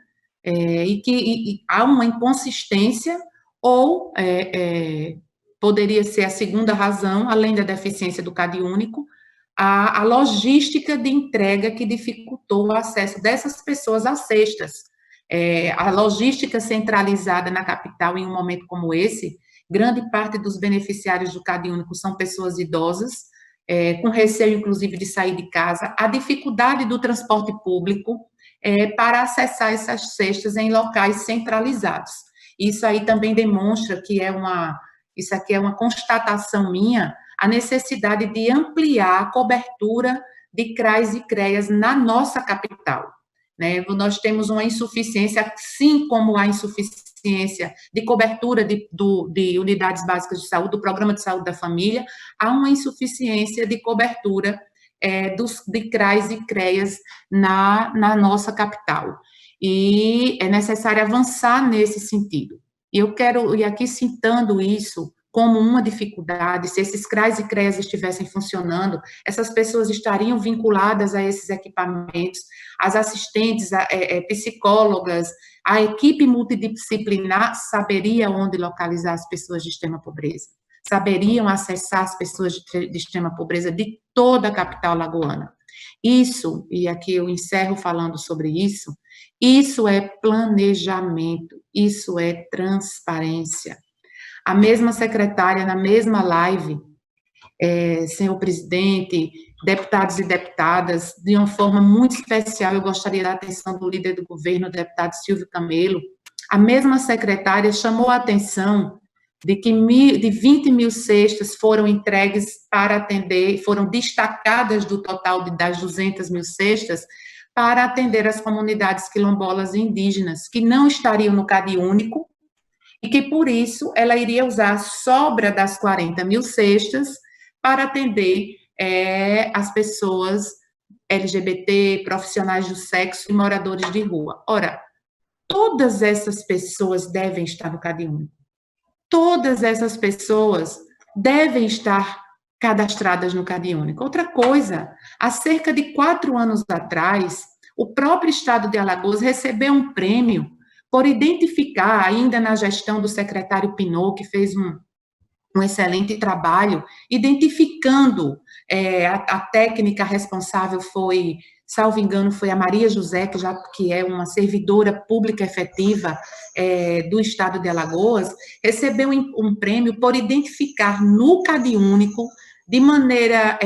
Speaker 4: e que há uma inconsistência, ou poderia ser a segunda razão, além da deficiência do CadÚnico, a logística de entrega que dificultou o acesso dessas pessoas às cestas. A logística centralizada na capital, em um momento como esse, grande parte dos beneficiários do CadÚnico são pessoas idosas, com receio, inclusive, de sair de casa, a dificuldade do transporte público para acessar essas cestas em locais centralizados. Isso aí também demonstra que isso aqui é uma constatação minha, a necessidade de ampliar a cobertura de CRAs e CREAs na nossa capital. Né? Nós temos uma insuficiência, assim como a insuficiência de cobertura de unidades básicas de saúde, do Programa de Saúde da Família, há uma insuficiência de cobertura de CRAs e CREAs na nossa capital. E é necessário avançar nesse sentido. E eu quero, e aqui citando isso como uma dificuldade, se esses CRAs e CREAs estivessem funcionando, essas pessoas estariam vinculadas a esses equipamentos, as assistentes, psicólogas, a equipe multidisciplinar saberia onde localizar as pessoas de extrema pobreza, saberiam acessar as pessoas de extrema pobreza de toda a capital alagoana. Isso, e aqui eu encerro falando sobre isso é planejamento, isso é transparência. A mesma secretária, na mesma live, senhor presidente, deputados e deputadas, de uma forma muito especial, eu gostaria da atenção do líder do governo, o deputado Silvio Camelo, a mesma secretária chamou a atenção de que de 20 mil cestas foram entregues para atender, foram destacadas do total das 200 mil cestas, para atender as comunidades quilombolas e indígenas, que não estariam no CadÚnico, e que, por isso, ela iria usar a sobra das 40 mil cestas para atender as pessoas LGBT, profissionais do sexo e moradores de rua. Ora, todas essas pessoas devem estar no CadÚnico. Todas essas pessoas devem estar cadastradas no CadÚnico. Outra coisa, há cerca de 4 anos atrás, o próprio Estado de Alagoas recebeu um prêmio por identificar, ainda na gestão do secretário Pinot, que fez um excelente trabalho, identificando a técnica responsável foi, salvo engano, foi a Maria José, que é uma servidora pública efetiva do Estado de Alagoas, recebeu um prêmio por identificar no CadÚnico, de maneira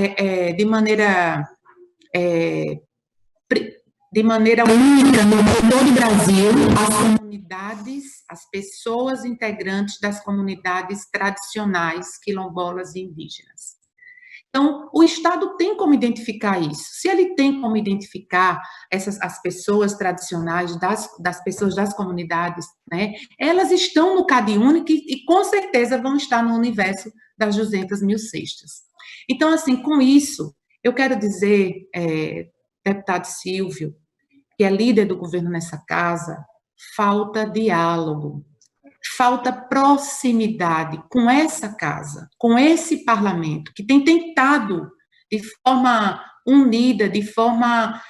Speaker 4: única no todo o Brasil, as comunidades, as pessoas integrantes das comunidades tradicionais, quilombolas e indígenas. Então, o Estado tem como identificar isso. Se ele tem como identificar as pessoas tradicionais, das pessoas das comunidades, né, elas estão no CadÚnico e com certeza vão estar no universo das 200 mil cestas. Então, assim, com isso, eu quero dizer, deputado Silvio, que é líder do governo nessa casa, falta diálogo, falta proximidade com essa casa, com esse parlamento, que tem tentado, de forma unida, de forma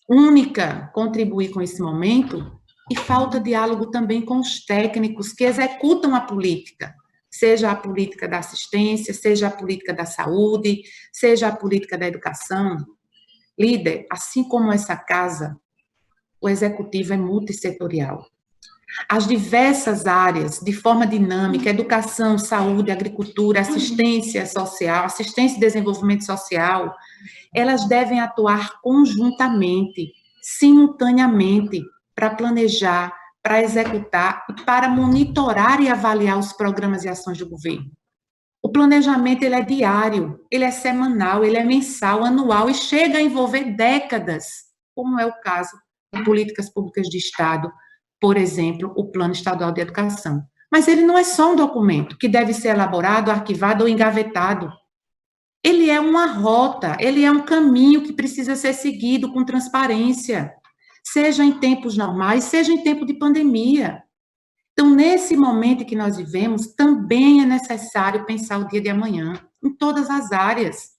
Speaker 4: única, contribuir com esse momento, e falta diálogo também com os técnicos que executam a política, seja a política da assistência, seja a política da saúde, seja a política da educação. Líder, assim como essa casa, o executivo é multissetorial. As diversas áreas, de forma dinâmica, educação, saúde, agricultura, assistência social, assistência e desenvolvimento social, elas devem atuar conjuntamente, simultaneamente, para planejar, para executar e para monitorar e avaliar os programas e ações do governo. O planejamento, ele é diário, ele é semanal, ele é mensal, anual e chega a envolver décadas, como é o caso de políticas públicas de Estado, por exemplo, o Plano Estadual de Educação. Mas ele não é só um documento que deve ser elaborado, arquivado ou engavetado. Ele é uma rota, ele é um caminho que precisa ser seguido com transparência, seja em tempos normais, seja em tempo de pandemia. Então, nesse momento que nós vivemos, também é necessário pensar o dia de amanhã, em todas as áreas.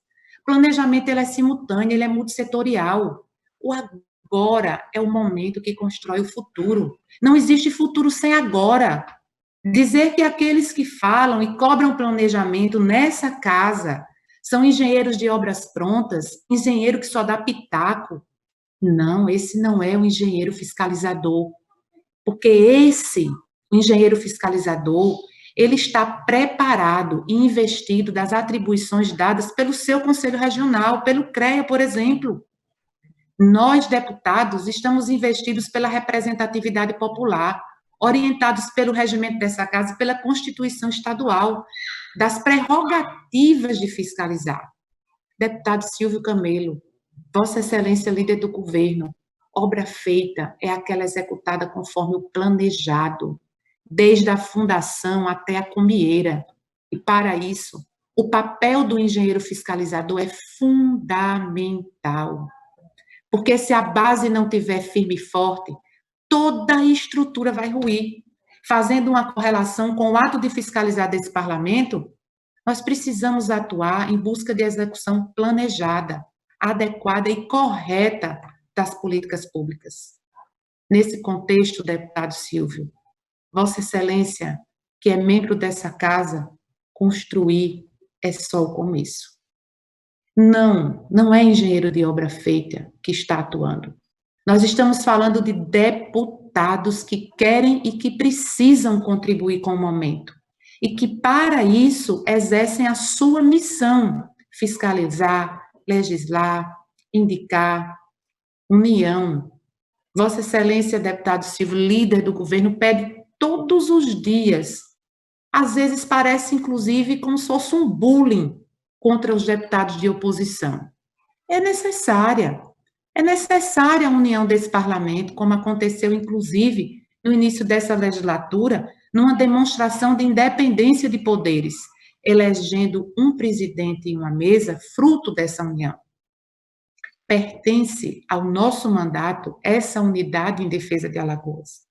Speaker 4: O planejamento, ele é simultâneo, ele é multissetorial. O agora é o momento que constrói o futuro. Não existe futuro sem agora. Dizer que aqueles que falam e cobram planejamento nessa casa são engenheiros de obras prontas, engenheiro que só dá pitaco. Não, esse não é o engenheiro fiscalizador. Porque o engenheiro fiscalizador, ele está preparado e investido das atribuições dadas pelo seu Conselho Regional, pelo CREA, por exemplo. Nós, deputados, estamos investidos pela representatividade popular, orientados pelo regimento dessa casa, pela Constituição Estadual, das prerrogativas de fiscalizar. Deputado Silvio Camelo, Vossa Excelência, líder do governo, obra feita é aquela executada conforme o planejado, desde a fundação até a cumbieira. E, para isso, O papel do engenheiro fiscalizador é fundamental, porque se a base não tiver firme e forte, toda a estrutura vai ruir. Fazendo uma correlação com o ato de fiscalizar desse parlamento, nós precisamos atuar em busca de execução planejada, adequada e correta das políticas públicas. Nesse contexto, deputado Silvio, Vossa Excelência, que é membro dessa casa, construir é só o começo. Não é engenheiro de obra feita que está atuando. Nós estamos falando de deputados que querem e que precisam contribuir com o momento. E que, para isso, exercem a sua missão: fiscalizar, legislar, indicar, união. Vossa Excelência, deputado Silvio, líder do governo, pede todos os dias. Às vezes parece, inclusive, como se fosse um bullying contra os deputados de oposição. É necessária a união desse parlamento, como aconteceu, inclusive, no início dessa legislatura, numa demonstração de independência de poderes, elegendo um presidente e uma mesa, fruto dessa união. Pertence ao nosso mandato essa unidade em defesa de Alagoas.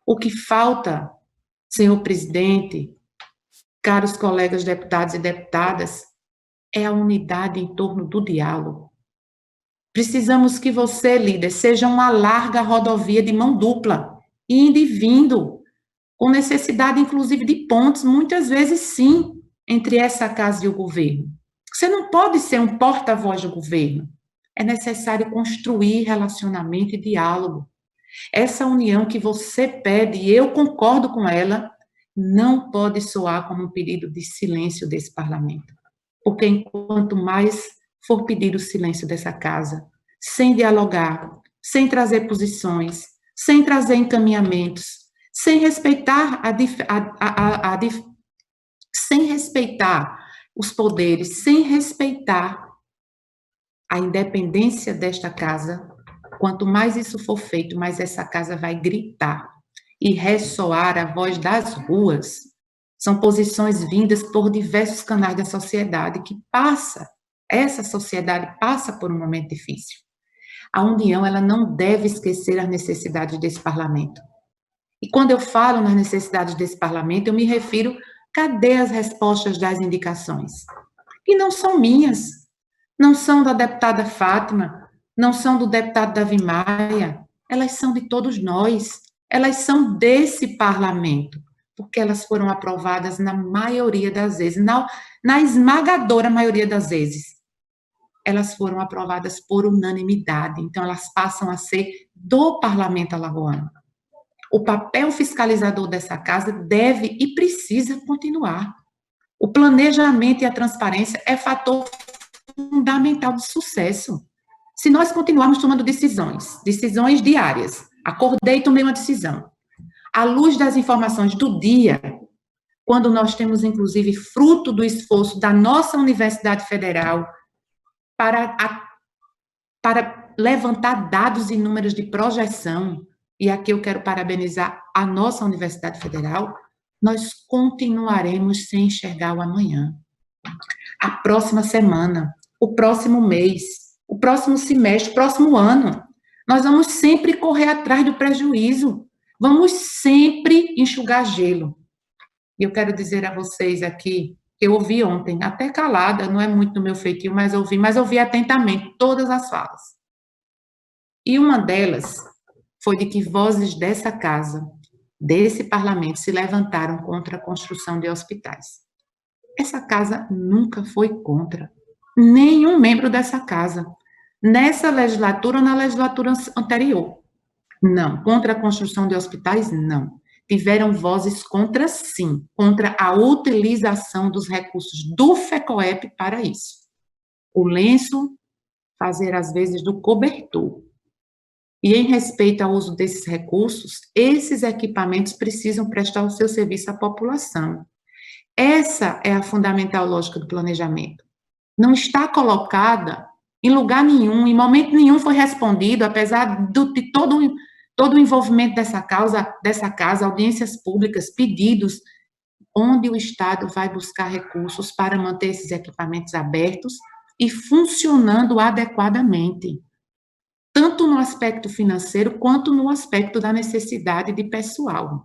Speaker 4: O que falta, senhor presidente, caros colegas deputados e deputadas, é a unidade em torno do diálogo. Precisamos que você, líder, seja uma larga rodovia de mão dupla, indo e vindo, com necessidade, inclusive, de pontes, muitas vezes, sim, entre essa casa e o governo. Você não pode ser um porta-voz do governo. É necessário construir relacionamento e diálogo. Essa união que você pede, e eu concordo com ela, não pode soar como um pedido de silêncio desse parlamento. Porque enquanto mais for pedido o silêncio dessa casa, sem dialogar, sem trazer posições, sem trazer encaminhamentos, sem respeitar sem respeitar os poderes, sem respeitar a independência desta casa, quanto mais isso for feito, mais essa casa vai gritar e ressoar a voz das ruas. São posições vindas por diversos canais da sociedade essa sociedade passa por um momento difícil. A União, ela não deve esquecer as necessidades desse parlamento. E quando eu falo nas necessidades desse parlamento, eu me refiro, cadê as respostas das indicações? Que não são minhas, não são da deputada Fátima, não são do deputado Davi Maia, elas são de todos nós, elas são desse parlamento, porque elas foram aprovadas na maioria das vezes, na esmagadora maioria das vezes. Elas foram aprovadas por unanimidade, então elas passam a ser do parlamento alagoano. O papel fiscalizador dessa casa deve e precisa continuar. O planejamento e a transparência é fator fundamental de sucesso. Se nós continuarmos tomando decisões diárias, acordei e tomei uma decisão, à luz das informações do dia, quando nós temos, inclusive, fruto do esforço da nossa Universidade Federal para levantar dados e números de projeção, e aqui eu quero parabenizar a nossa Universidade Federal, nós continuaremos sem enxergar o amanhã. A próxima semana, o próximo mês, o próximo semestre, o próximo ano, nós vamos sempre correr atrás do prejuízo, vamos sempre enxugar gelo. E eu quero dizer a vocês aqui, que eu ouvi ontem, até calada, não é muito do meu feitio, mas ouvi atentamente todas as falas. E uma delas foi de que vozes dessa casa, desse parlamento, se levantaram contra a construção de hospitais. Essa casa nunca foi contra. Nenhum membro dessa casa. Nessa legislatura ou na legislatura anterior. Não. Contra a construção de hospitais, não. Tiveram vozes contra, sim. Contra a utilização dos recursos do FECOEP para isso. O lenço fazer, às vezes, do cobertor. E em respeito ao uso desses recursos, esses equipamentos precisam prestar o seu serviço à população. Essa é a fundamental lógica do planejamento. Não está colocada em lugar nenhum, em momento nenhum foi respondido, apesar de todo o envolvimento dessa casa, audiências públicas, pedidos, onde o Estado vai buscar recursos para manter esses equipamentos abertos e funcionando adequadamente, tanto no aspecto financeiro quanto no aspecto da necessidade de pessoal.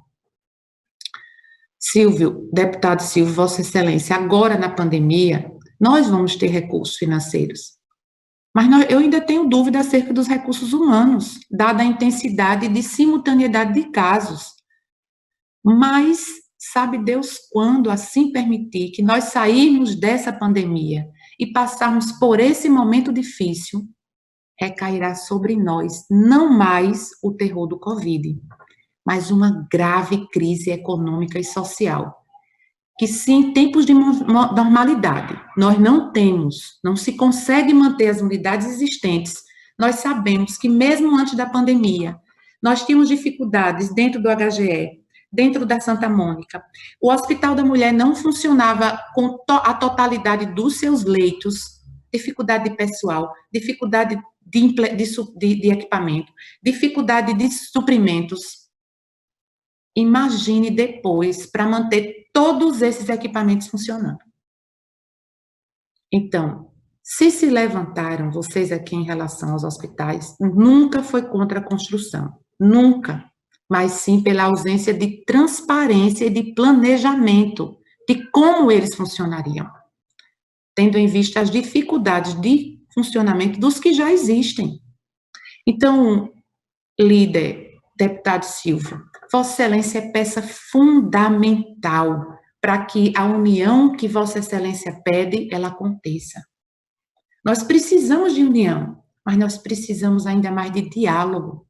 Speaker 4: Silvio, deputado Silvio, Vossa Excelência, agora na pandemia, nós vamos ter recursos financeiros, mas eu ainda tenho dúvida acerca dos recursos humanos, dada a intensidade de simultaneidade de casos. Mas sabe Deus quando, assim permitir, que nós sairmos dessa pandemia e passarmos por esse momento difícil, recairá sobre nós não mais o terror do Covid, mas uma grave crise econômica e social, que se em tempos de normalidade nós não se consegue manter as unidades existentes, nós sabemos que mesmo antes da pandemia, nós tínhamos dificuldades dentro do HGE, dentro da Santa Mônica, o Hospital da Mulher não funcionava com a totalidade dos seus leitos, dificuldade de pessoal, dificuldade de equipamento, dificuldade de suprimentos. Imagine depois para manter todos esses equipamentos funcionando. Então, se levantaram vocês aqui em relação aos hospitais, nunca foi contra a construção, nunca, mas sim pela ausência de transparência e de planejamento de como eles funcionariam, tendo em vista as dificuldades de funcionamento dos que já existem. Então, líder, deputado Silvio, Vossa Excelência é peça fundamental para que a união que Vossa Excelência pede, ela aconteça. Nós precisamos de união, mas nós precisamos ainda mais de diálogo,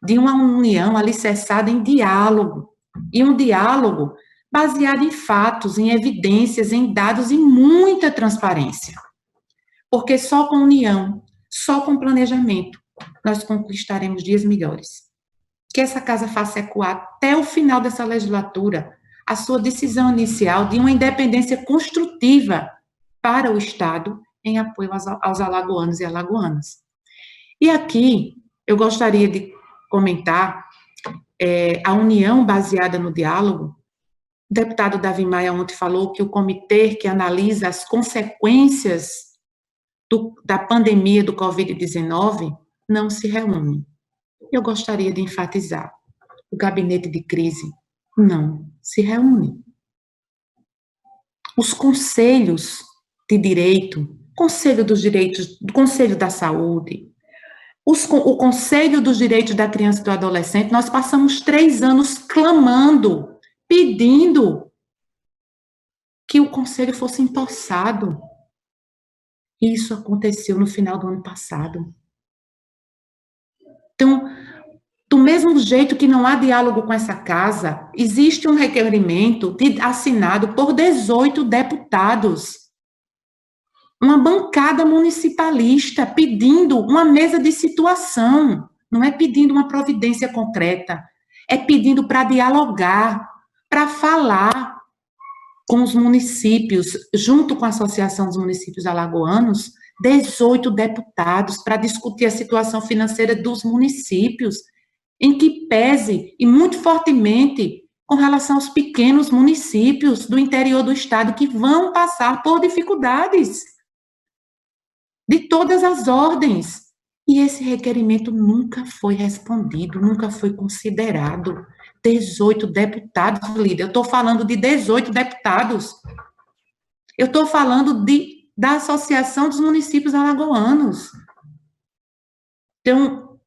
Speaker 4: de uma união alicerçada em diálogo, e um diálogo baseado em fatos, em evidências, em dados e muita transparência. Porque só com união, só com planejamento, nós conquistaremos dias melhores. Que essa casa faça ecoar até o final dessa legislatura a sua decisão inicial de uma independência construtiva para o Estado em apoio aos alagoanos e alagoanas. E aqui eu gostaria de comentar a união baseada no diálogo. O deputado Davi Maia ontem falou que o comitê que analisa as consequências da pandemia do Covid-19 não se reúne. Eu gostaria de enfatizar, o gabinete de crise não se reúne. Os conselhos de direito, Conselho dos Direitos, Conselho da Saúde, o Conselho dos Direitos da Criança e do Adolescente, nós passamos 3 anos clamando, pedindo que o conselho fosse empossado. Isso aconteceu no final do ano passado. Então, do mesmo jeito que não há diálogo com essa casa, existe um requerimento assinado por 18 deputados, uma bancada municipalista pedindo uma mesa de situação, não é pedindo uma providência concreta, é pedindo para dialogar, para falar com os municípios, junto com a Associação dos Municípios Alagoanos, 18 deputados para discutir a situação financeira dos municípios, em que pese, e muito fortemente, com relação aos pequenos municípios do interior do estado que vão passar por dificuldades de todas as ordens. E esse requerimento nunca foi respondido, nunca foi considerado. 18 deputados, líder, eu estou falando de 18 deputados. Eu estou falando da Associação dos Municípios Alagoanos. Então,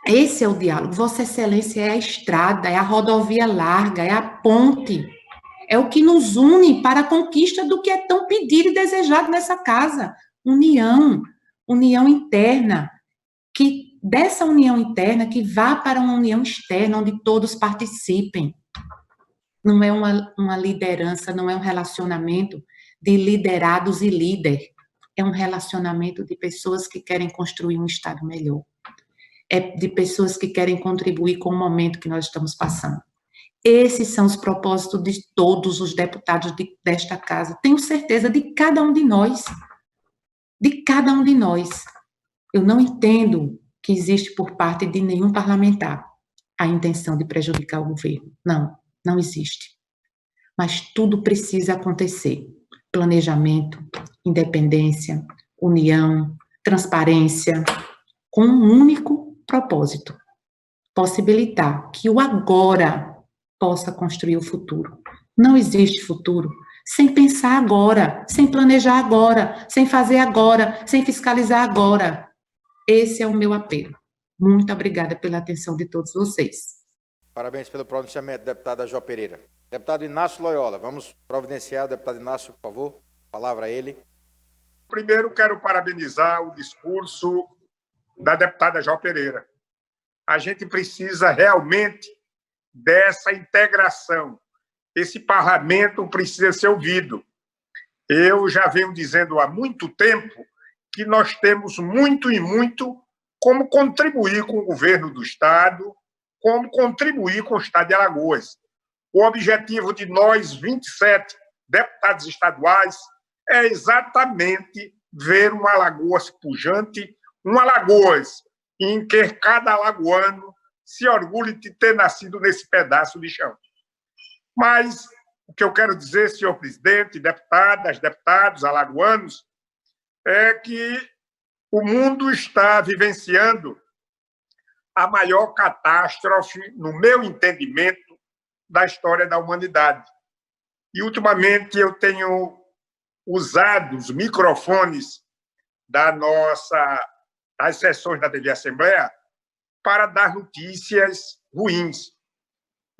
Speaker 4: esse é o diálogo. Vossa Excelência é a estrada, é a rodovia larga, é a ponte, é o que nos une para a conquista do que é tão pedido e desejado nessa casa. União interna, dessa união interna que vá para uma união externa, onde todos participem. Não é uma liderança, não é um relacionamento de liderados e líder, é um relacionamento de pessoas que querem construir um Estado melhor. É de pessoas que querem contribuir com o momento que nós estamos passando. Esses são os propósitos de todos os deputados desta casa. Tenho certeza de cada um de nós. De cada um de nós. Eu não entendo que existe por parte de nenhum parlamentar a intenção de prejudicar o governo. Não, não existe. mas tudo precisa acontecer. Planejamento, independência, união, transparência, com um único propósito: possibilitar que o agora possa construir o futuro. Não existe futuro sem pensar agora, sem planejar agora, sem fazer agora, sem fiscalizar agora. Esse é o meu apelo. Muito obrigada pela atenção de todos vocês.
Speaker 2: Parabéns pelo pronunciamento, deputada Jó Pereira. Deputado Inácio Loyola, vamos providenciar o deputado Inácio, por favor. Palavra a ele.
Speaker 5: Primeiro, quero parabenizar o discurso da deputada Jó Pereira. A gente precisa realmente dessa integração. Esse parlamento precisa ser ouvido. Eu já venho dizendo há muito tempo que nós temos muito e muito como contribuir com o governo do Estado, como contribuir com o Estado de Alagoas. O objetivo de nós, 27 deputados estaduais, é exatamente ver um Alagoas pujante, um Alagoas em que cada alagoano se orgulhe de ter nascido nesse pedaço de chão. Mas o que eu quero dizer, senhor presidente, deputadas, deputados, alagoanos, é que o mundo está vivenciando a maior catástrofe, no meu entendimento, da história da humanidade. E, ultimamente, eu tenho usado os microfones das sessões da TV Assembleia para dar notícias ruins.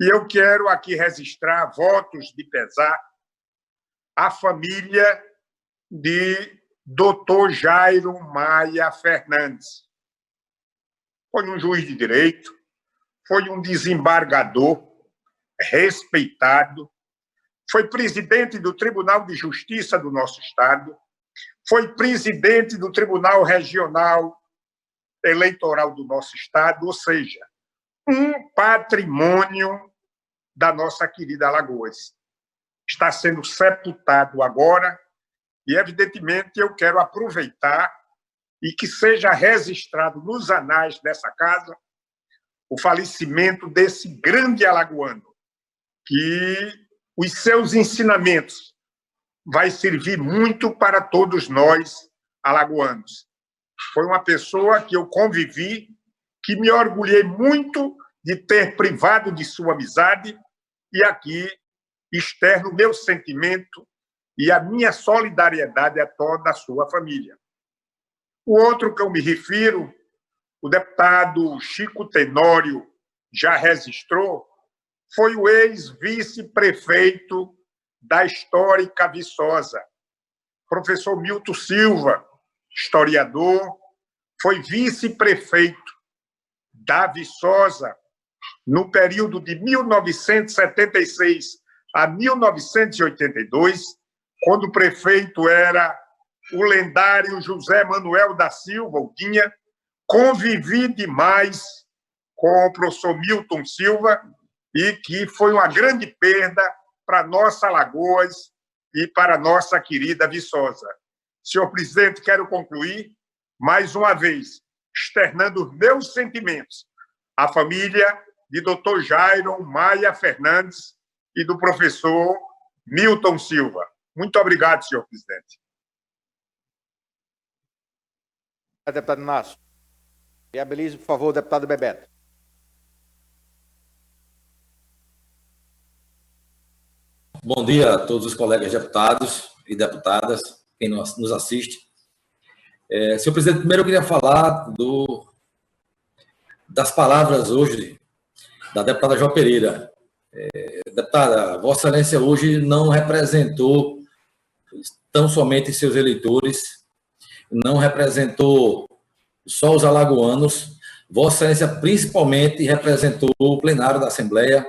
Speaker 5: E eu quero aqui registrar votos de pesar à família de Dr. Jairo Maia Fernandes. Foi um juiz de direito, foi um desembargador respeitado, foi presidente do Tribunal de Justiça do nosso Estado, foi presidente do Tribunal Regional Eleitoral do nosso Estado, ou seja, um patrimônio da nossa querida Alagoas. Está sendo sepultado agora e, evidentemente, eu quero aproveitar e que seja registrado nos anais dessa casa o falecimento desse grande alagoano, que os seus ensinamentos vai servir muito para todos nós alagoanos. Foi uma pessoa que eu convivi, que me orgulhei muito de ter privado de sua amizade, e aqui externo o meu sentimento e a minha solidariedade a toda a sua família. O outro que eu me refiro, o deputado Chico Tenório já registrou, foi o ex-vice-prefeito da histórica Viçosa, professor Milton Silva, historiador, foi vice-prefeito da Viçosa no período de 1976 a 1982, quando o prefeito era o lendário José Manuel da Silva, o Guinha. Convivi demais com o professor Milton Silva e que foi uma grande perda para nossa Alagoas e para nossa querida Viçosa. Senhor presidente, quero concluir, mais uma vez, externando os meus sentimentos à família de Dr. Jairo Maia Fernandes e do professor Milton Silva. Muito obrigado, senhor presidente.
Speaker 2: Deputado Inácio. Viabilize, por favor, o deputado Bebeto.
Speaker 6: Bom dia a todos os colegas deputados e deputadas, quem nos assiste. Senhor presidente, primeiro eu queria falar das palavras hoje da deputada Jó Pereira. Deputada, Vossa Excelência hoje não representou tão somente seus eleitores, não representou só os alagoanos, Vossa Excelência principalmente representou o plenário da Assembleia.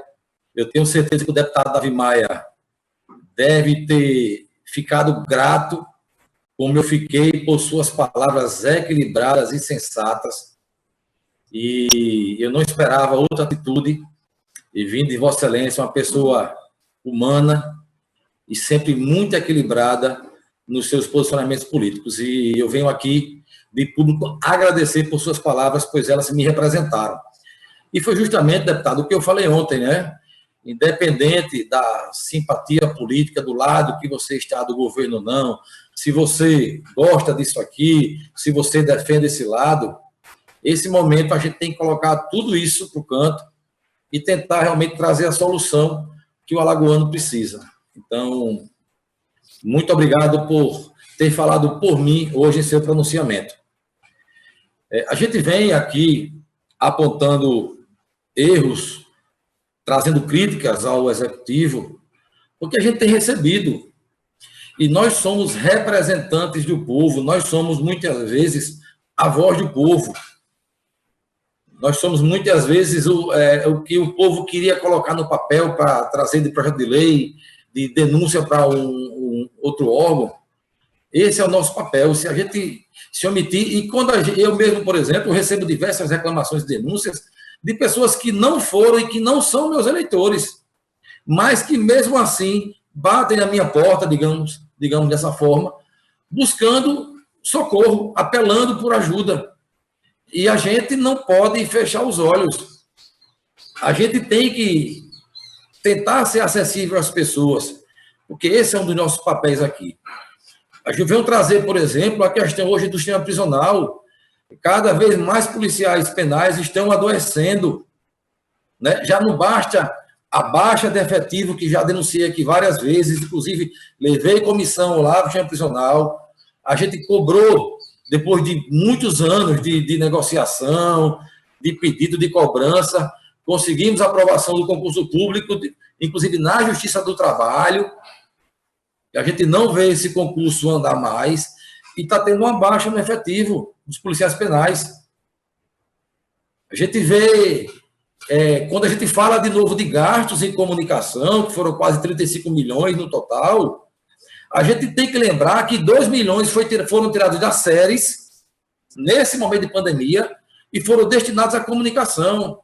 Speaker 6: Eu tenho certeza que o deputado Davi Maia deve ter ficado grato, como eu fiquei, por suas palavras equilibradas e sensatas, e eu não esperava outra atitude, e vindo de Vossa Excelência, uma pessoa humana e sempre muito equilibrada nos seus posicionamentos políticos. E eu venho aqui, de público, agradecer por suas palavras, pois elas me representaram. E foi justamente, deputado, o que eu falei ontem, né? independente da simpatia política do lado que você está do governo ou não, se você gosta disso aqui, se você defende esse lado, esse momento a gente tem que colocar tudo isso para o canto e tentar realmente trazer a solução que o alagoano precisa. Então, muito obrigado por ter falado por mim hoje em seu pronunciamento. A gente vem aqui apontando erros, trazendo críticas ao executivo, porque a gente tem recebido. E nós somos representantes do povo, nós somos muitas vezes a voz do povo. Nós somos muitas vezes o que o povo queria colocar no papel para trazer de projeto de lei, de denúncia para um outro órgão. Esse é o nosso papel. Se a gente se omitir, e quando eu mesmo, por exemplo, recebo diversas reclamações e denúncias de pessoas que não foram e que não são meus eleitores, mas que mesmo assim batem na minha porta, digamos dessa forma, buscando socorro, apelando por ajuda. E a gente não pode fechar os olhos. A gente tem que tentar ser acessível às pessoas, porque esse é um dos nossos papéis aqui. A gente veio trazer, por exemplo, a questão hoje do sistema prisional. Cada vez mais policiais penais estão adoecendo, né? Já não basta a baixa de efetivo, que já denunciei aqui várias vezes, inclusive levei comissão lá do sistema prisional. A gente cobrou, depois de muitos anos de negociação, de pedido de cobrança, conseguimos a aprovação do concurso público, inclusive na Justiça do Trabalho. A gente não vê esse concurso andar mais e está tendo uma baixa no efetivo dos policiais penais. A gente vê, quando a gente fala de novo de gastos em comunicação, que foram quase 35 milhões no total, a gente tem que lembrar que 2 milhões foram tirados das séries, nesse momento de pandemia, e foram destinados à comunicação.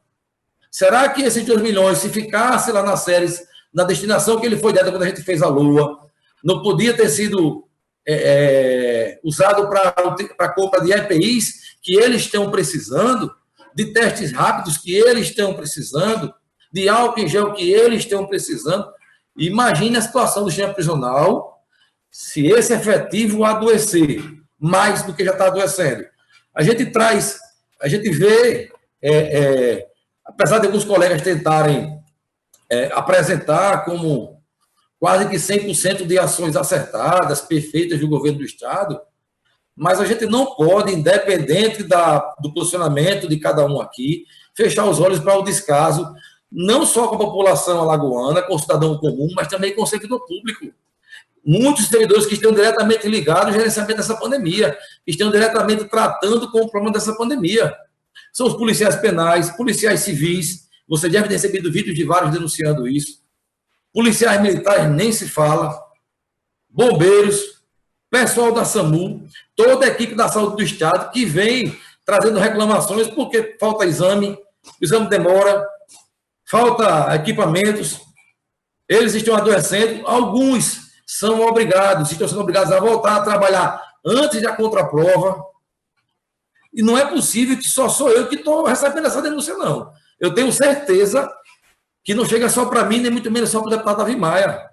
Speaker 6: Será que esses 2 milhões, se ficasse lá nas séries, na destinação que ele foi dada quando a gente fez a Lua, não podia ter sido usado para a compra de EPIs que eles estão precisando, de testes rápidos que eles estão precisando, de álcool em gel que eles estão precisando? Imagine a situação do sistema prisional se esse efetivo adoecer mais do que já está adoecendo. A gente vê, apesar de alguns colegas tentarem apresentar como quase que 100% de ações acertadas, perfeitas do governo do Estado, mas a gente não pode, independente do posicionamento de cada um aqui, fechar os olhos para o descaso, não só com a população alagoana, com o cidadão comum, mas também com o servidor público. Muitos servidores que estão diretamente ligados ao gerenciamento dessa pandemia, que estão diretamente tratando com o problema dessa pandemia. São os policiais penais, policiais civis, você deve ter recebido vídeos de vários denunciando isso. Policiais militares nem se fala, bombeiros, pessoal da SAMU, toda a equipe da saúde do Estado que vem trazendo reclamações porque falta exame, o exame demora, falta equipamentos, eles estão adoecendo, alguns estão sendo obrigados a voltar a trabalhar antes da contraprova, e não é possível que só sou eu que estou recebendo essa denúncia, não. Eu tenho certeza que não chega só para mim, nem muito menos só para o deputado Davi Maia.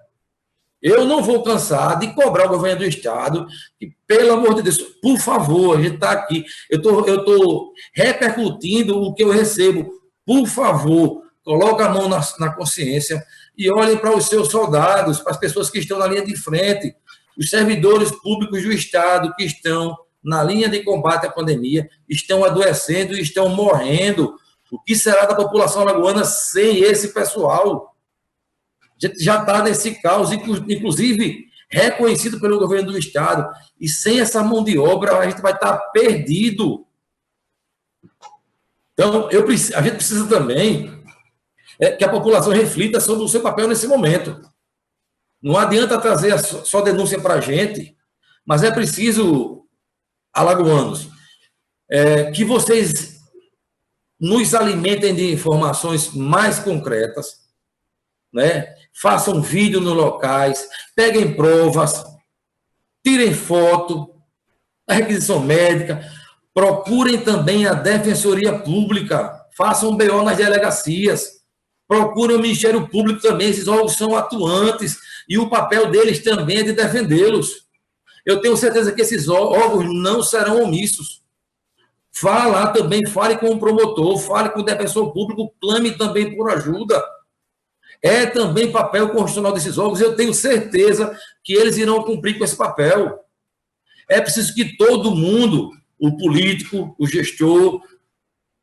Speaker 6: Eu não vou cansar de cobrar o governo do Estado, que, pelo amor de Deus, por favor, a gente está aqui, eu estou repercutindo o que eu recebo, por favor, coloca a mão na consciência e olhem para os seus soldados, para as pessoas que estão na linha de frente, os servidores públicos do Estado que estão na linha de combate à pandemia, estão adoecendo e estão morrendo. O que será da população alagoana sem esse pessoal? A gente já está nesse caos, inclusive reconhecido pelo governo do Estado, e sem essa mão de obra a gente vai estar perdido. Então, a gente precisa também que a população reflita sobre o seu papel nesse momento. Não adianta trazer só denúncia para a gente, mas é preciso, alagoanos, que vocês nos alimentem de informações mais concretas, né? Façam vídeo nos locais, peguem provas, tirem foto, a requisição médica, procurem também a Defensoria Pública, façam um BO nas delegacias, procurem o Ministério Público também, esses órgãos são atuantes, e o papel deles também é de defendê-los. Eu tenho certeza que esses órgãos não serão omissos. Vá lá também, fale com o promotor, fale com o defensor público, clame também por ajuda. É também papel constitucional desses órgãos, eu tenho certeza que eles irão cumprir com esse papel. É preciso que todo mundo, o político, o gestor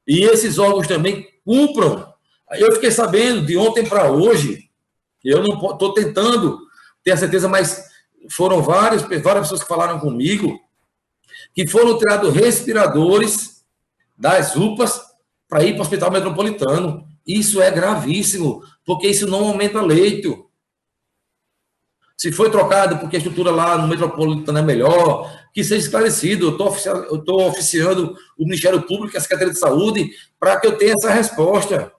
Speaker 6: e esses órgãos também cumpram. Eu fiquei sabendo de ontem para hoje, eu não estou tentando ter a certeza, mas foram várias pessoas que falaram comigo, que foram tirados respiradores das UPAs para ir para o Hospital Metropolitano. Isso é gravíssimo, porque isso não aumenta leito. Se foi trocado porque a estrutura lá no Metropolitano é melhor, que seja esclarecido. Eu estou oficiando o Ministério Público e a Secretaria de Saúde para que eu tenha essa resposta,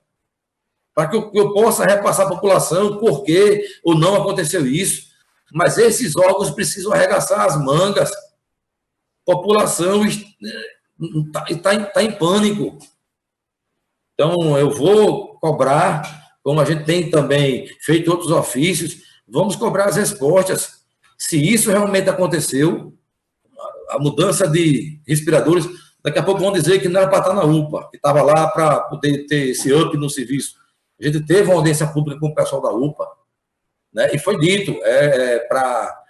Speaker 6: para que eu possa repassar à população por que ou não aconteceu isso. Mas esses órgãos precisam arregaçar as mangas. A população está em pânico. Então, eu vou cobrar, como a gente tem também feito outros ofícios, vamos cobrar as respostas. Se isso realmente aconteceu, a mudança de respiradores, daqui a pouco vão dizer que não era para estar na UPA, que estava lá para poder ter esse up no serviço. A gente teve uma audiência pública com o pessoal da UPA, né, e foi dito, para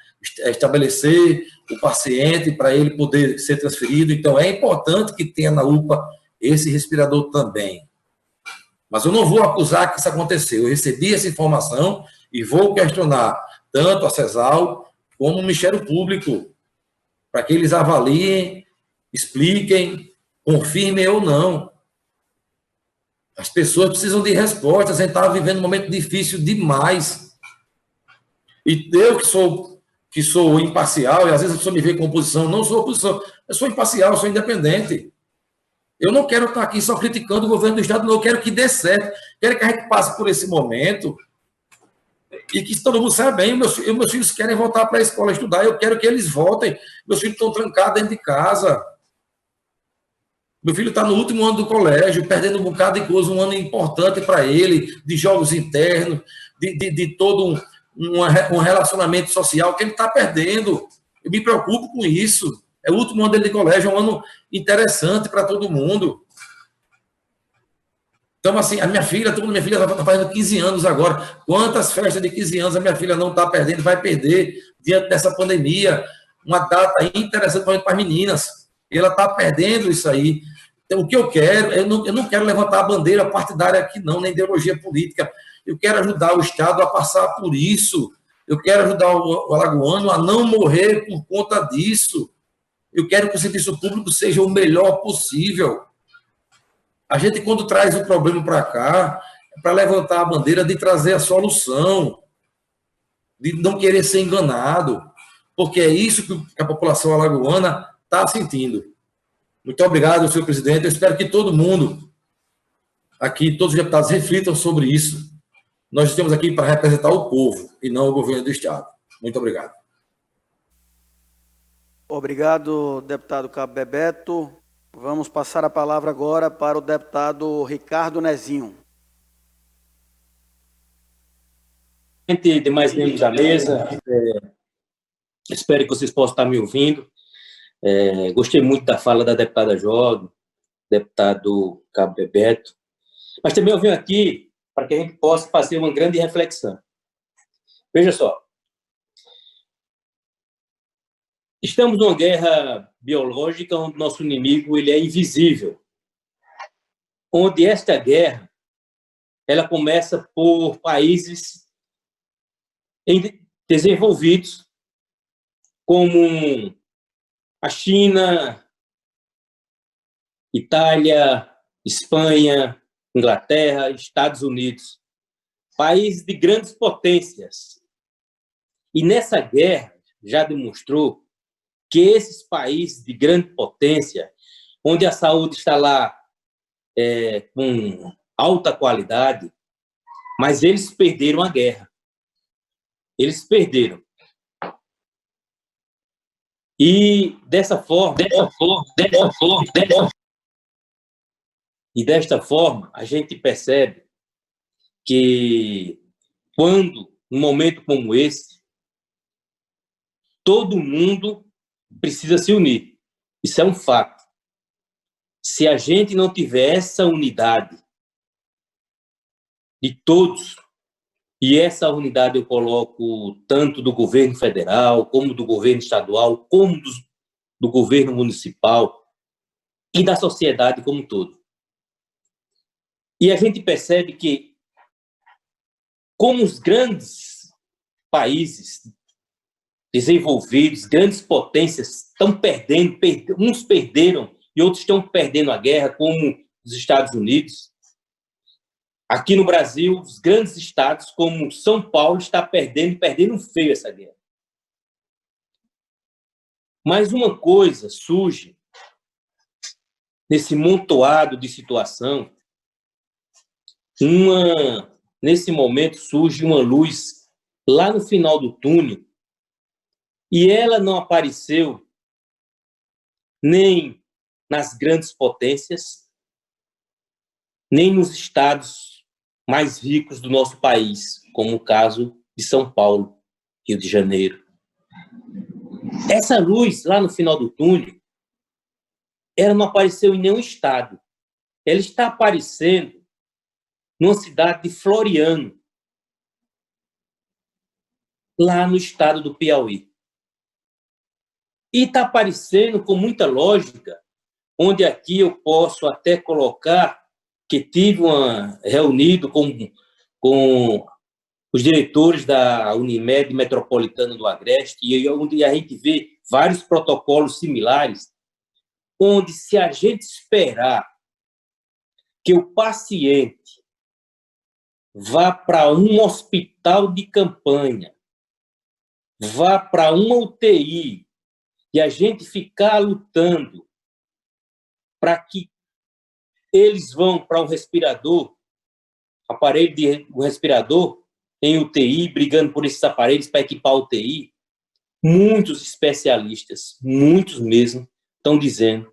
Speaker 6: estabelecer o paciente, para ele poder ser transferido. Então, é importante que tenha na UPA esse respirador também. Mas eu não vou acusar que isso aconteceu. Eu recebi essa informação e vou questionar tanto a CESAL como o Ministério Público, para que eles avaliem, expliquem, confirmem ou não. As pessoas precisam de respostas. A gente está vivendo um momento difícil demais. E eu que sou imparcial, e às vezes a pessoa me vê com oposição, não sou oposição, eu sou imparcial, sou independente. Eu não quero estar aqui só criticando o governo do Estado, não, eu quero que dê certo, quero que a gente passe por esse momento e que todo mundo saiba bem. Meus filhos querem voltar para a escola estudar, eu quero que eles voltem. Meus filhos estão trancados dentro de casa. Meu filho está no último ano do colégio, perdendo um bocado de coisa, um ano importante para ele, de jogos internos, de todo um relacionamento social que ele está perdendo. Eu me preocupo com isso. É o último ano dele de colégio, é um ano interessante para todo mundo. Então, assim, a minha filha está fazendo 15 anos agora. Quantas festas de 15 anos a minha filha não está perdendo, vai perder diante dessa pandemia? Uma data interessante para as meninas. E ela está perdendo isso aí. Então, o que eu quero, eu não quero levantar a bandeira partidária aqui, não, nem ideologia política. Eu quero ajudar o Estado a passar por isso. Eu quero ajudar o alagoano a não morrer por conta disso. Eu quero que o serviço público seja o melhor possível. A gente, quando traz o problema para cá, é para levantar a bandeira de trazer a solução, de não querer ser enganado, porque é isso que a população alagoana está sentindo. Muito obrigado, senhor presidente. Eu espero que todo mundo aqui, todos os deputados, reflitam sobre isso. Nós estamos aqui para representar o povo e não o governo do Estado. Muito obrigado.
Speaker 1: Obrigado, deputado Cabo Bebeto. Vamos passar a palavra agora para o deputado Ricardo Nezinho.
Speaker 7: Demais membros da mesa, espero que vocês possam estar me ouvindo. Gostei muito da fala da deputada Joga, deputado Cabo Bebeto, mas também eu venho aqui para que a gente possa fazer uma grande reflexão. Veja só, estamos numa guerra biológica onde nosso inimigo ele é invisível, onde esta guerra ela começa por países desenvolvidos como a China, Itália, Espanha, Inglaterra, Estados Unidos, países de grandes potências. E nessa guerra já demonstrou que esses países de grande potência, onde a saúde está lá com alta qualidade, mas eles perderam a guerra. Eles perderam. E desta forma, a gente percebe que quando, num momento como esse, todo mundo precisa se unir. Isso é um fato. Se a gente não tiver essa unidade de todos, e essa unidade eu coloco tanto do governo federal, como do governo estadual, como do governo municipal e da sociedade como um todo. E a gente percebe que, como os grandes países desenvolvidos, grandes potências, estão perdendo, uns perderam e outros estão perdendo a guerra, como os Estados Unidos. Aqui no Brasil, os grandes estados, como São Paulo, está perdendo feio essa guerra. Mas uma coisa surge nesse montoado de situação, nesse momento surge uma luz lá no final do túnel, e ela não apareceu nem nas grandes potências, nem nos estados mais ricos do nosso país, como o caso de São Paulo, Rio de Janeiro. Essa luz lá no final do túnel, ela não apareceu em nenhum estado. Ela está aparecendo numa cidade de Floriano, lá no estado do Piauí. E está aparecendo com muita lógica, onde aqui eu posso até colocar que tive reunido com os diretores da Unimed Metropolitana do Agreste, e onde a gente vê vários protocolos similares, onde se a gente esperar que o paciente vá para um hospital de campanha, vá para uma UTI, e a gente ficar lutando para que eles vão para um respirador, um respirador em UTI, brigando por esses aparelhos para equipar a UTI, muitos especialistas, muitos mesmo, estão dizendo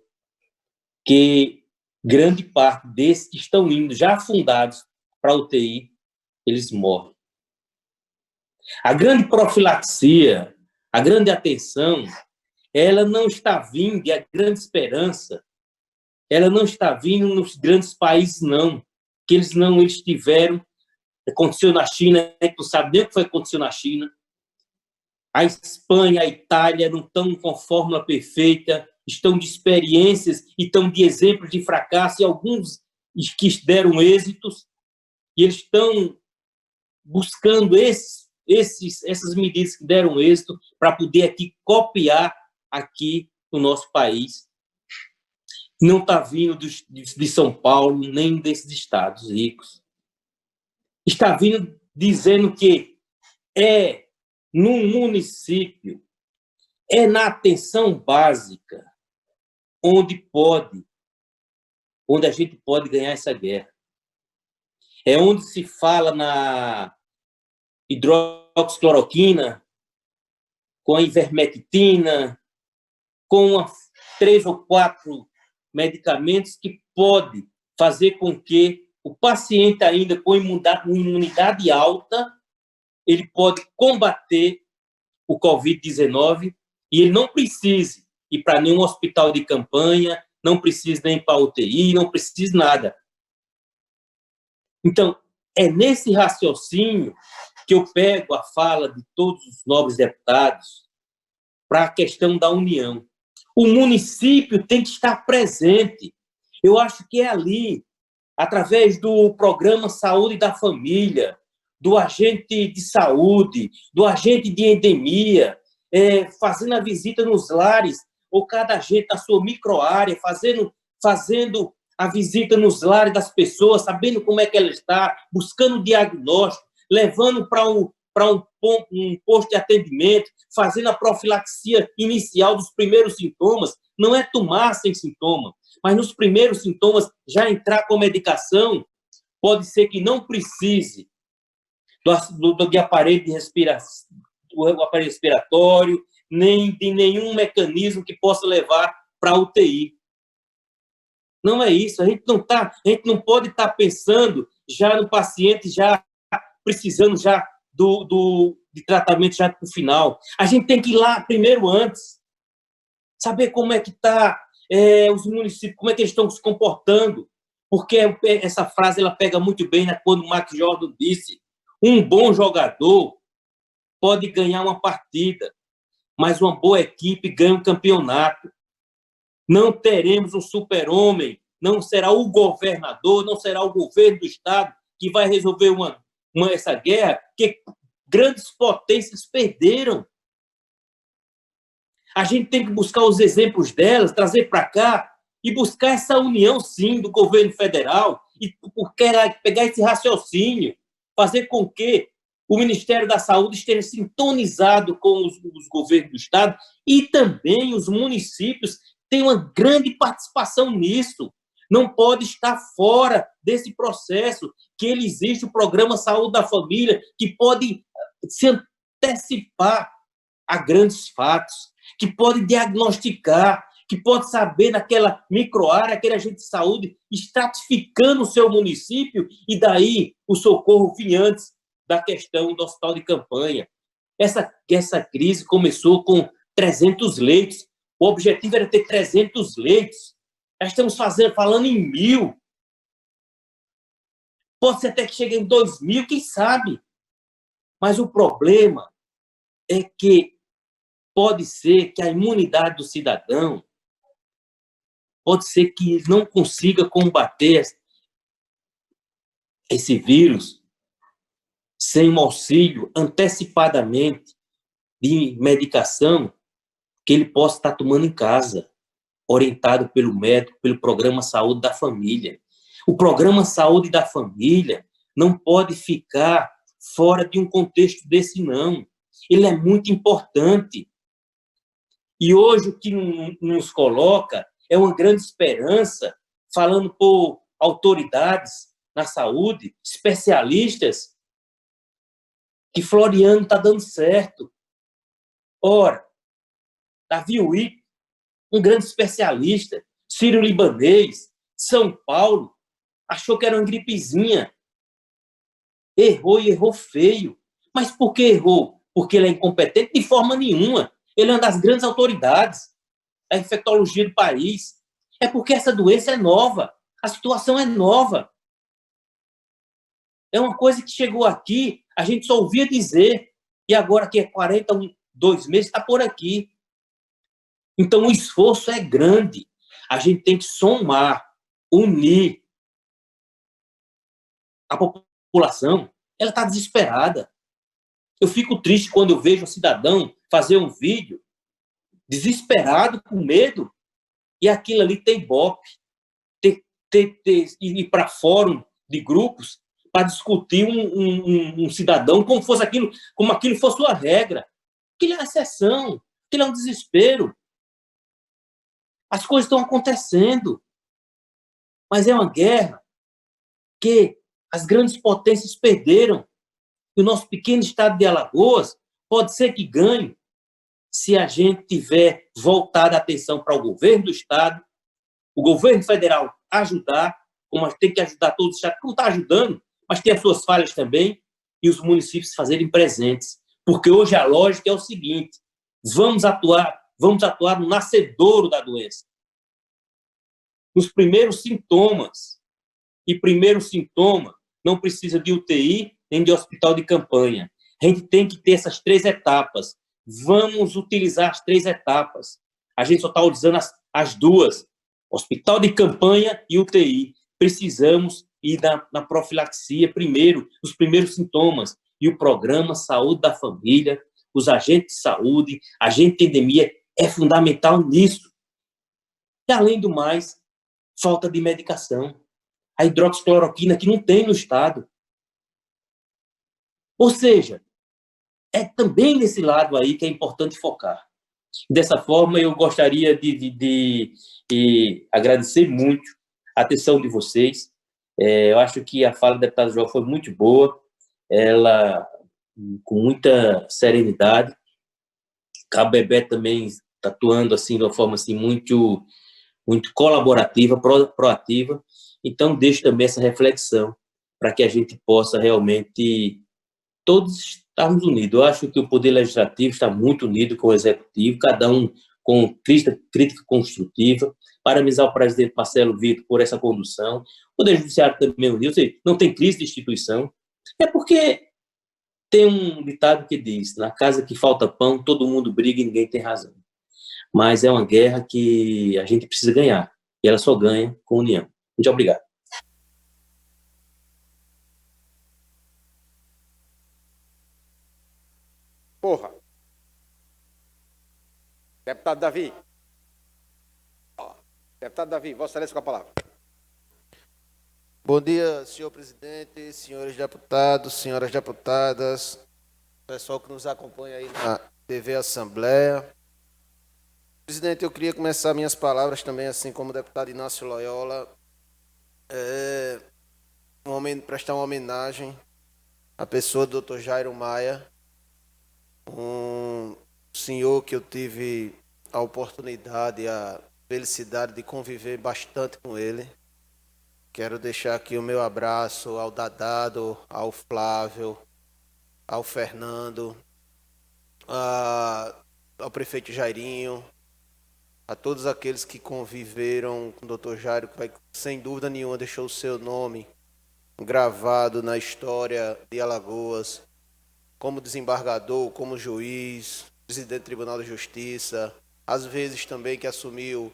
Speaker 7: que grande parte desses que estão indo, já afundados para a UTI, eles morrem. A grande profilaxia, a grande atenção, ela não está vindo, e a grande esperança, ela não está vindo nos grandes países, não. Que eles tiveram, aconteceu na China, a gente não sabe nem o que foi que aconteceu na China. A Espanha, a Itália não estão com fórmula perfeita, estão de experiências e estão de exemplos de fracasso, e alguns que deram êxitos, e eles estão buscando essas medidas que deram êxito para poder aqui copiar aqui no nosso país. Não está vindo de São Paulo, nem desses estados ricos. Está vindo dizendo que é no município, é na atenção básica, onde a gente pode ganhar essa guerra. É onde se fala na hidroxicloroquina, com a ivermectina, com 3 ou 4 medicamentos que pode fazer com que o paciente ainda com imunidade alta, ele pode combater o Covid-19 e ele não precise ir para nenhum hospital de campanha, não precisa nem para UTI, não precisa nada. Então, é nesse raciocínio que eu pego a fala de todos os nobres deputados para a questão da união. O município tem que estar presente. Eu acho que é ali, através do programa Saúde da Família, do agente de saúde, do agente de endemia, fazendo a visita nos lares, ou cada agente na sua microárea, fazendo a visita nos lares das pessoas, sabendo como é que ela está, buscando diagnóstico, levando para um posto de atendimento, fazendo a profilaxia inicial dos primeiros sintomas. Não é tomar sem sintoma, mas nos primeiros sintomas já entrar com medicação. Pode ser que não precise de aparelho de respiração, do aparelho respiratório, nem de nenhum mecanismo que possa levar para a UTI. Não é isso. A gente não pode estar pensando já no paciente, já precisando já de tratamento já no final. A gente tem que ir lá primeiro antes, saber como é que está os municípios, como é que eles estão se comportando, porque essa frase ela pega muito bem, né, quando o Max Jordan disse: um bom jogador pode ganhar uma partida, mas uma boa equipe ganha um campeonato. Não teremos um super-homem, não será o governador, não será o governo do Estado que vai resolver essa guerra, que grandes potências perderam. A gente tem que buscar os exemplos delas, trazer para cá e buscar essa união, sim, do governo federal e pegar esse raciocínio, fazer com que o Ministério da Saúde esteja sintonizado com os governos do Estado e também os municípios têm uma grande participação nisso. Não pode estar fora desse processo, que ele existe o Programa Saúde da Família, que pode se antecipar a grandes fatos, que pode diagnosticar, que pode saber naquela microárea, aquele agente de saúde, estratificando o seu município, e daí o socorro vinha antes da questão do hospital de campanha. Essa crise começou com 300 leitos. O objetivo era ter 300 leitos. Nós estamos falando em 1.000. Pode ser até que chegue em 2.000, quem sabe? Mas o problema é que pode ser que a imunidade do cidadão pode ser que não consiga combater esse vírus sem um auxílio antecipadamente de medicação que ele possa estar tomando em casa, orientado pelo médico, pelo Programa Saúde da Família. O Programa Saúde da Família não pode ficar fora de um contexto desse, não. Ele é muito importante. E hoje o que nos coloca é uma grande esperança, falando por autoridades na saúde, especialistas, que Floriano está dando certo. Ora, Davi Wick, um grande especialista, sírio-libanês, São Paulo, achou que era uma gripezinha. Errou e errou feio. Mas por que errou? Porque ele é incompetente? De forma nenhuma. Ele é uma das grandes autoridades da infectologia do país. É porque essa doença é nova. A situação é nova. É uma coisa que chegou aqui, a gente só ouvia dizer, e agora que é 42 meses, está por aqui. Então, o esforço é grande. A gente tem que somar, unir. A população, ela está desesperada. Eu fico triste quando eu vejo um cidadão fazer um vídeo desesperado, com medo, e aquilo ali tem ibope, ir para fórum de grupos para discutir um cidadão como aquilo fosse uma regra. Aquilo é uma exceção, aquilo é um desespero. As coisas estão acontecendo, mas é uma guerra que as grandes potências perderam. E o nosso pequeno estado de Alagoas pode ser que ganhe se a gente tiver voltado a atenção para o governo do Estado, o governo federal ajudar, como a gente tem que ajudar todos os estados, que não está ajudando, mas tem as suas falhas também, e os municípios fazerem presentes. Porque hoje a lógica é o seguinte: vamos atuar no nascedouro da doença. Nos primeiros sintomas. E primeiro sintoma não precisa de UTI nem de hospital de campanha. A gente tem que ter essas 3 etapas. Vamos utilizar as 3 etapas. A gente só está usando as 2. Hospital de campanha e UTI. Precisamos ir na profilaxia primeiro, os primeiros sintomas. E o Programa Saúde da Família, os agentes de saúde, agente de endemia, é fundamental nisso. E, além do mais, falta de medicação. A hidroxicloroquina que não tem no Estado. Ou seja, é também nesse lado aí que é importante focar. Dessa forma, eu gostaria de agradecer muito a atenção de vocês. Eu acho que a fala do deputado João foi muito boa, ela com muita serenidade. Cabo Bebeto também está atuando assim, de uma forma assim, muito colaborativa, proativa. Então, deixo também essa reflexão para que a gente possa realmente todos estarmos unidos. Eu acho que o Poder Legislativo está muito unido com o Executivo, cada um com crítica construtiva. Parabenizar o presidente Marcelo Vitor por essa condução. O Poder Judiciário também unido. Ou seja, não tem crise de instituição. É porque tem um ditado que diz: na casa que falta pão, todo mundo briga e ninguém tem razão. Mas é uma guerra que a gente precisa ganhar. E ela só ganha com união. Muito obrigado.
Speaker 2: Porra. Deputado Davi. Deputado Davi, Vossa Excelência com a palavra.
Speaker 3: Bom dia, senhor presidente, senhores deputados, senhoras deputadas, pessoal que nos acompanha aí na TV Assembleia. Presidente, eu queria começar minhas palavras também, assim como o deputado Inácio Loyola, prestar uma homenagem à pessoa do Dr. Jairo Maia, um senhor que eu tive a oportunidade, a felicidade de conviver bastante com ele. Quero deixar aqui o meu abraço ao Dadado, ao Flávio, ao Fernando, ao prefeito Jairinho, a todos aqueles que conviveram com o Dr. Jairo, que vai, sem dúvida nenhuma, deixou o seu nome gravado na história de Alagoas, como desembargador, como juiz, presidente do Tribunal de Justiça, às vezes também que assumiu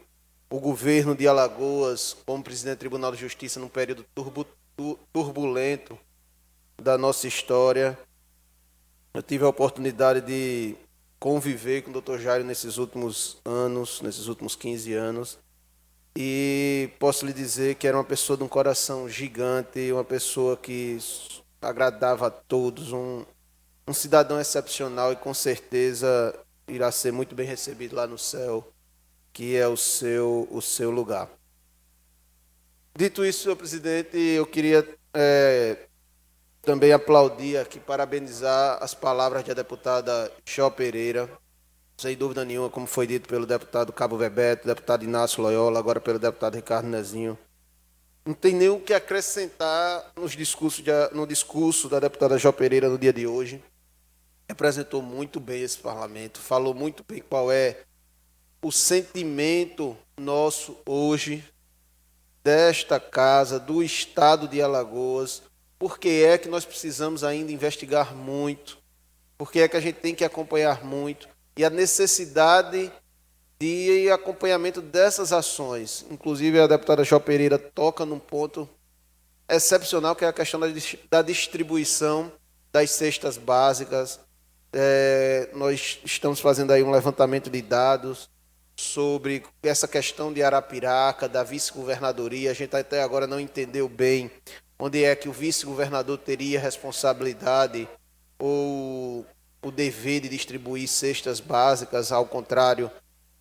Speaker 3: o governo de Alagoas como presidente do Tribunal de Justiça num período turbulento da nossa história. Eu tive a oportunidade de conviver com o Dr. Jairo nesses últimos anos, nesses últimos 15 anos, e posso lhe dizer que era uma pessoa de um coração gigante, uma pessoa que agradava a todos, um cidadão excepcional e com certeza irá ser muito bem recebido lá no céu, que é o seu lugar. Dito isso, senhor presidente, eu queria também aplaudir aqui, parabenizar as palavras da deputada Jó Pereira, sem dúvida nenhuma, como foi dito pelo deputado Cabo Bebeto, deputado Inácio Loyola, agora pelo deputado Ricardo Nezinho. Não tem nem o que acrescentar no discurso da deputada Jó Pereira no dia de hoje. Representou muito bem esse parlamento, falou muito bem qual é o sentimento nosso hoje, desta casa, do estado de Alagoas, porque é que nós precisamos ainda investigar muito, porque é que a gente tem que acompanhar muito, e a necessidade de acompanhamento dessas ações. Inclusive, a deputada Jó Pereira toca num ponto excepcional, que é a questão da distribuição das cestas básicas. Nós estamos fazendo aí um levantamento de dados sobre essa questão de Arapiraca, da vice-governadoria. A gente até agora não entendeu bem onde é que o vice-governador teria responsabilidade ou o dever de distribuir cestas básicas, ao contrário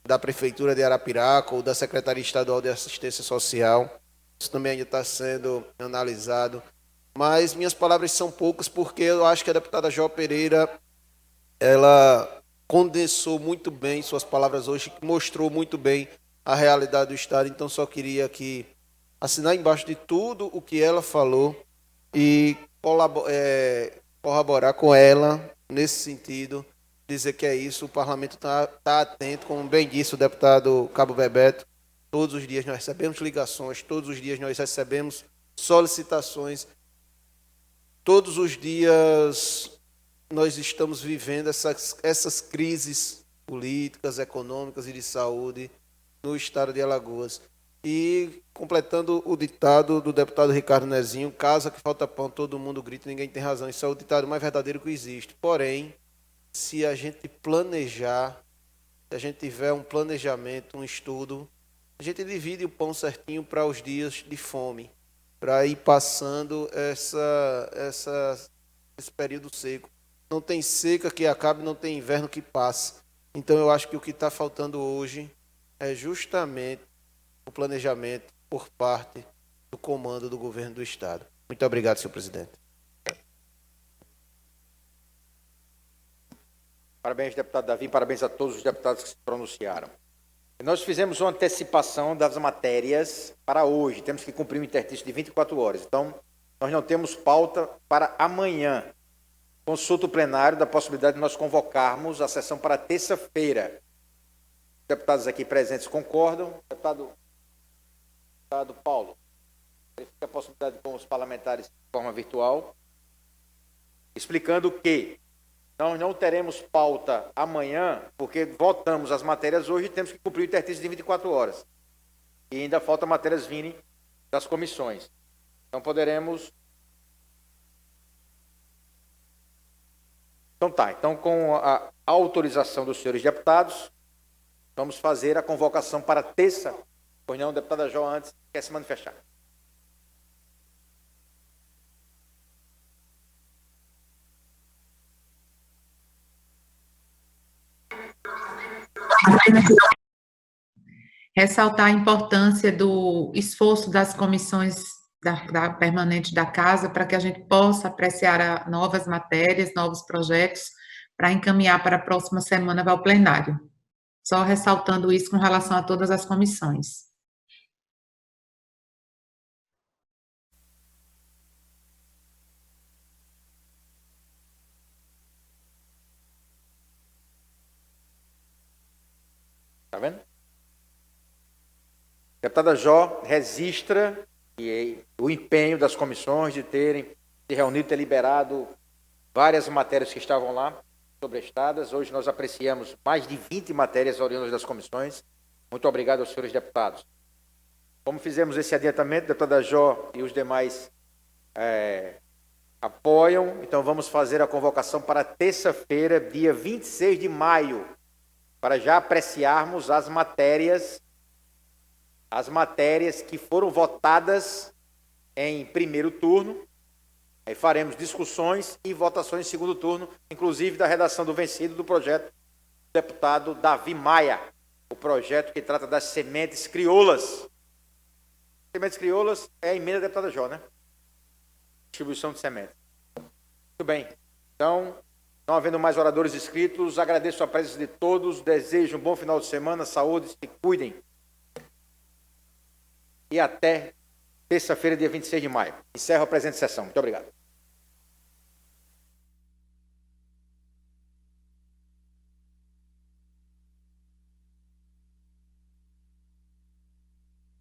Speaker 3: da Prefeitura de Arapiraca ou da Secretaria Estadual de Assistência Social. Isso também ainda está sendo analisado. Mas minhas palavras são poucas, porque eu acho que a deputada Jó Pereira, ela condensou muito bem suas palavras hoje, mostrou muito bem a realidade do Estado. Então, só queria aqui assinar embaixo de tudo o que ela falou e corroborar com ela nesse sentido, dizer que é isso. O parlamento está atento, como bem disse o deputado Cabo Bebeto. Todos os dias nós recebemos ligações, todos os dias nós recebemos solicitações, todos os dias nós estamos vivendo essas crises políticas, econômicas e de saúde no estado de Alagoas. E, completando o ditado do deputado Ricardo Nezinho, casa que falta pão, todo mundo grita, ninguém tem razão. Isso é o ditado mais verdadeiro que existe. Porém, se a gente planejar, se a gente tiver um planejamento, um estudo, a gente divide o pão certinho para os dias de fome, para ir passando esse período seco. Não tem seca que acabe, não tem inverno que passe. Então, eu acho que o que está faltando hoje é justamente o planejamento por parte do comando do governo do Estado. Muito obrigado, senhor presidente.
Speaker 2: Parabéns, deputado Davi, parabéns a todos os deputados que se pronunciaram. Nós fizemos uma antecipação das matérias para hoje. Temos que cumprir um interstício de 24 horas. Então, nós não temos pauta para amanhã. Consulta o plenário da possibilidade de nós convocarmos a sessão para terça-feira. Os deputados aqui presentes concordam. Deputado Paulo, verifica a possibilidade com os parlamentares de forma virtual, explicando que nós não teremos pauta amanhã, porque votamos as matérias hoje e temos que cumprir o interstício de 24 horas. E ainda faltam matérias virem das comissões. Então poderemos... Então tá, então com a autorização dos senhores deputados, vamos fazer a convocação para terça. Pois não, deputada Jó, antes, quer se manifestar.
Speaker 4: Ressaltar a importância do esforço das comissões da permanente da casa para que a gente possa apreciar novas matérias, novos projetos, para encaminhar para a próxima semana para o plenário. Só ressaltando isso com relação a todas as comissões.
Speaker 2: Está vendo? A deputada Jó registra o empenho das comissões de terem se reunido, ter liberado várias matérias que estavam lá sobrestadas. Hoje nós apreciamos mais de 20 matérias oriundas das comissões. Muito obrigado aos senhores deputados. Como fizemos esse adiantamento, a deputada Jó e os demais apoiam, então vamos fazer a convocação para terça-feira, dia 26 de maio, para já apreciarmos as matérias que foram votadas em primeiro turno. Aí faremos discussões e votações em segundo turno, inclusive da redação do vencido do projeto do deputado Davi Maia, o projeto que trata das sementes crioulas. Sementes crioulas é a emenda da deputada Jó, né? Distribuição de sementes. Muito bem. Então, não havendo mais oradores inscritos, agradeço a presença de todos, desejo um bom final de semana, saúde, se cuidem. E até terça-feira, dia 26 de maio. Encerro a presente sessão. Muito obrigado.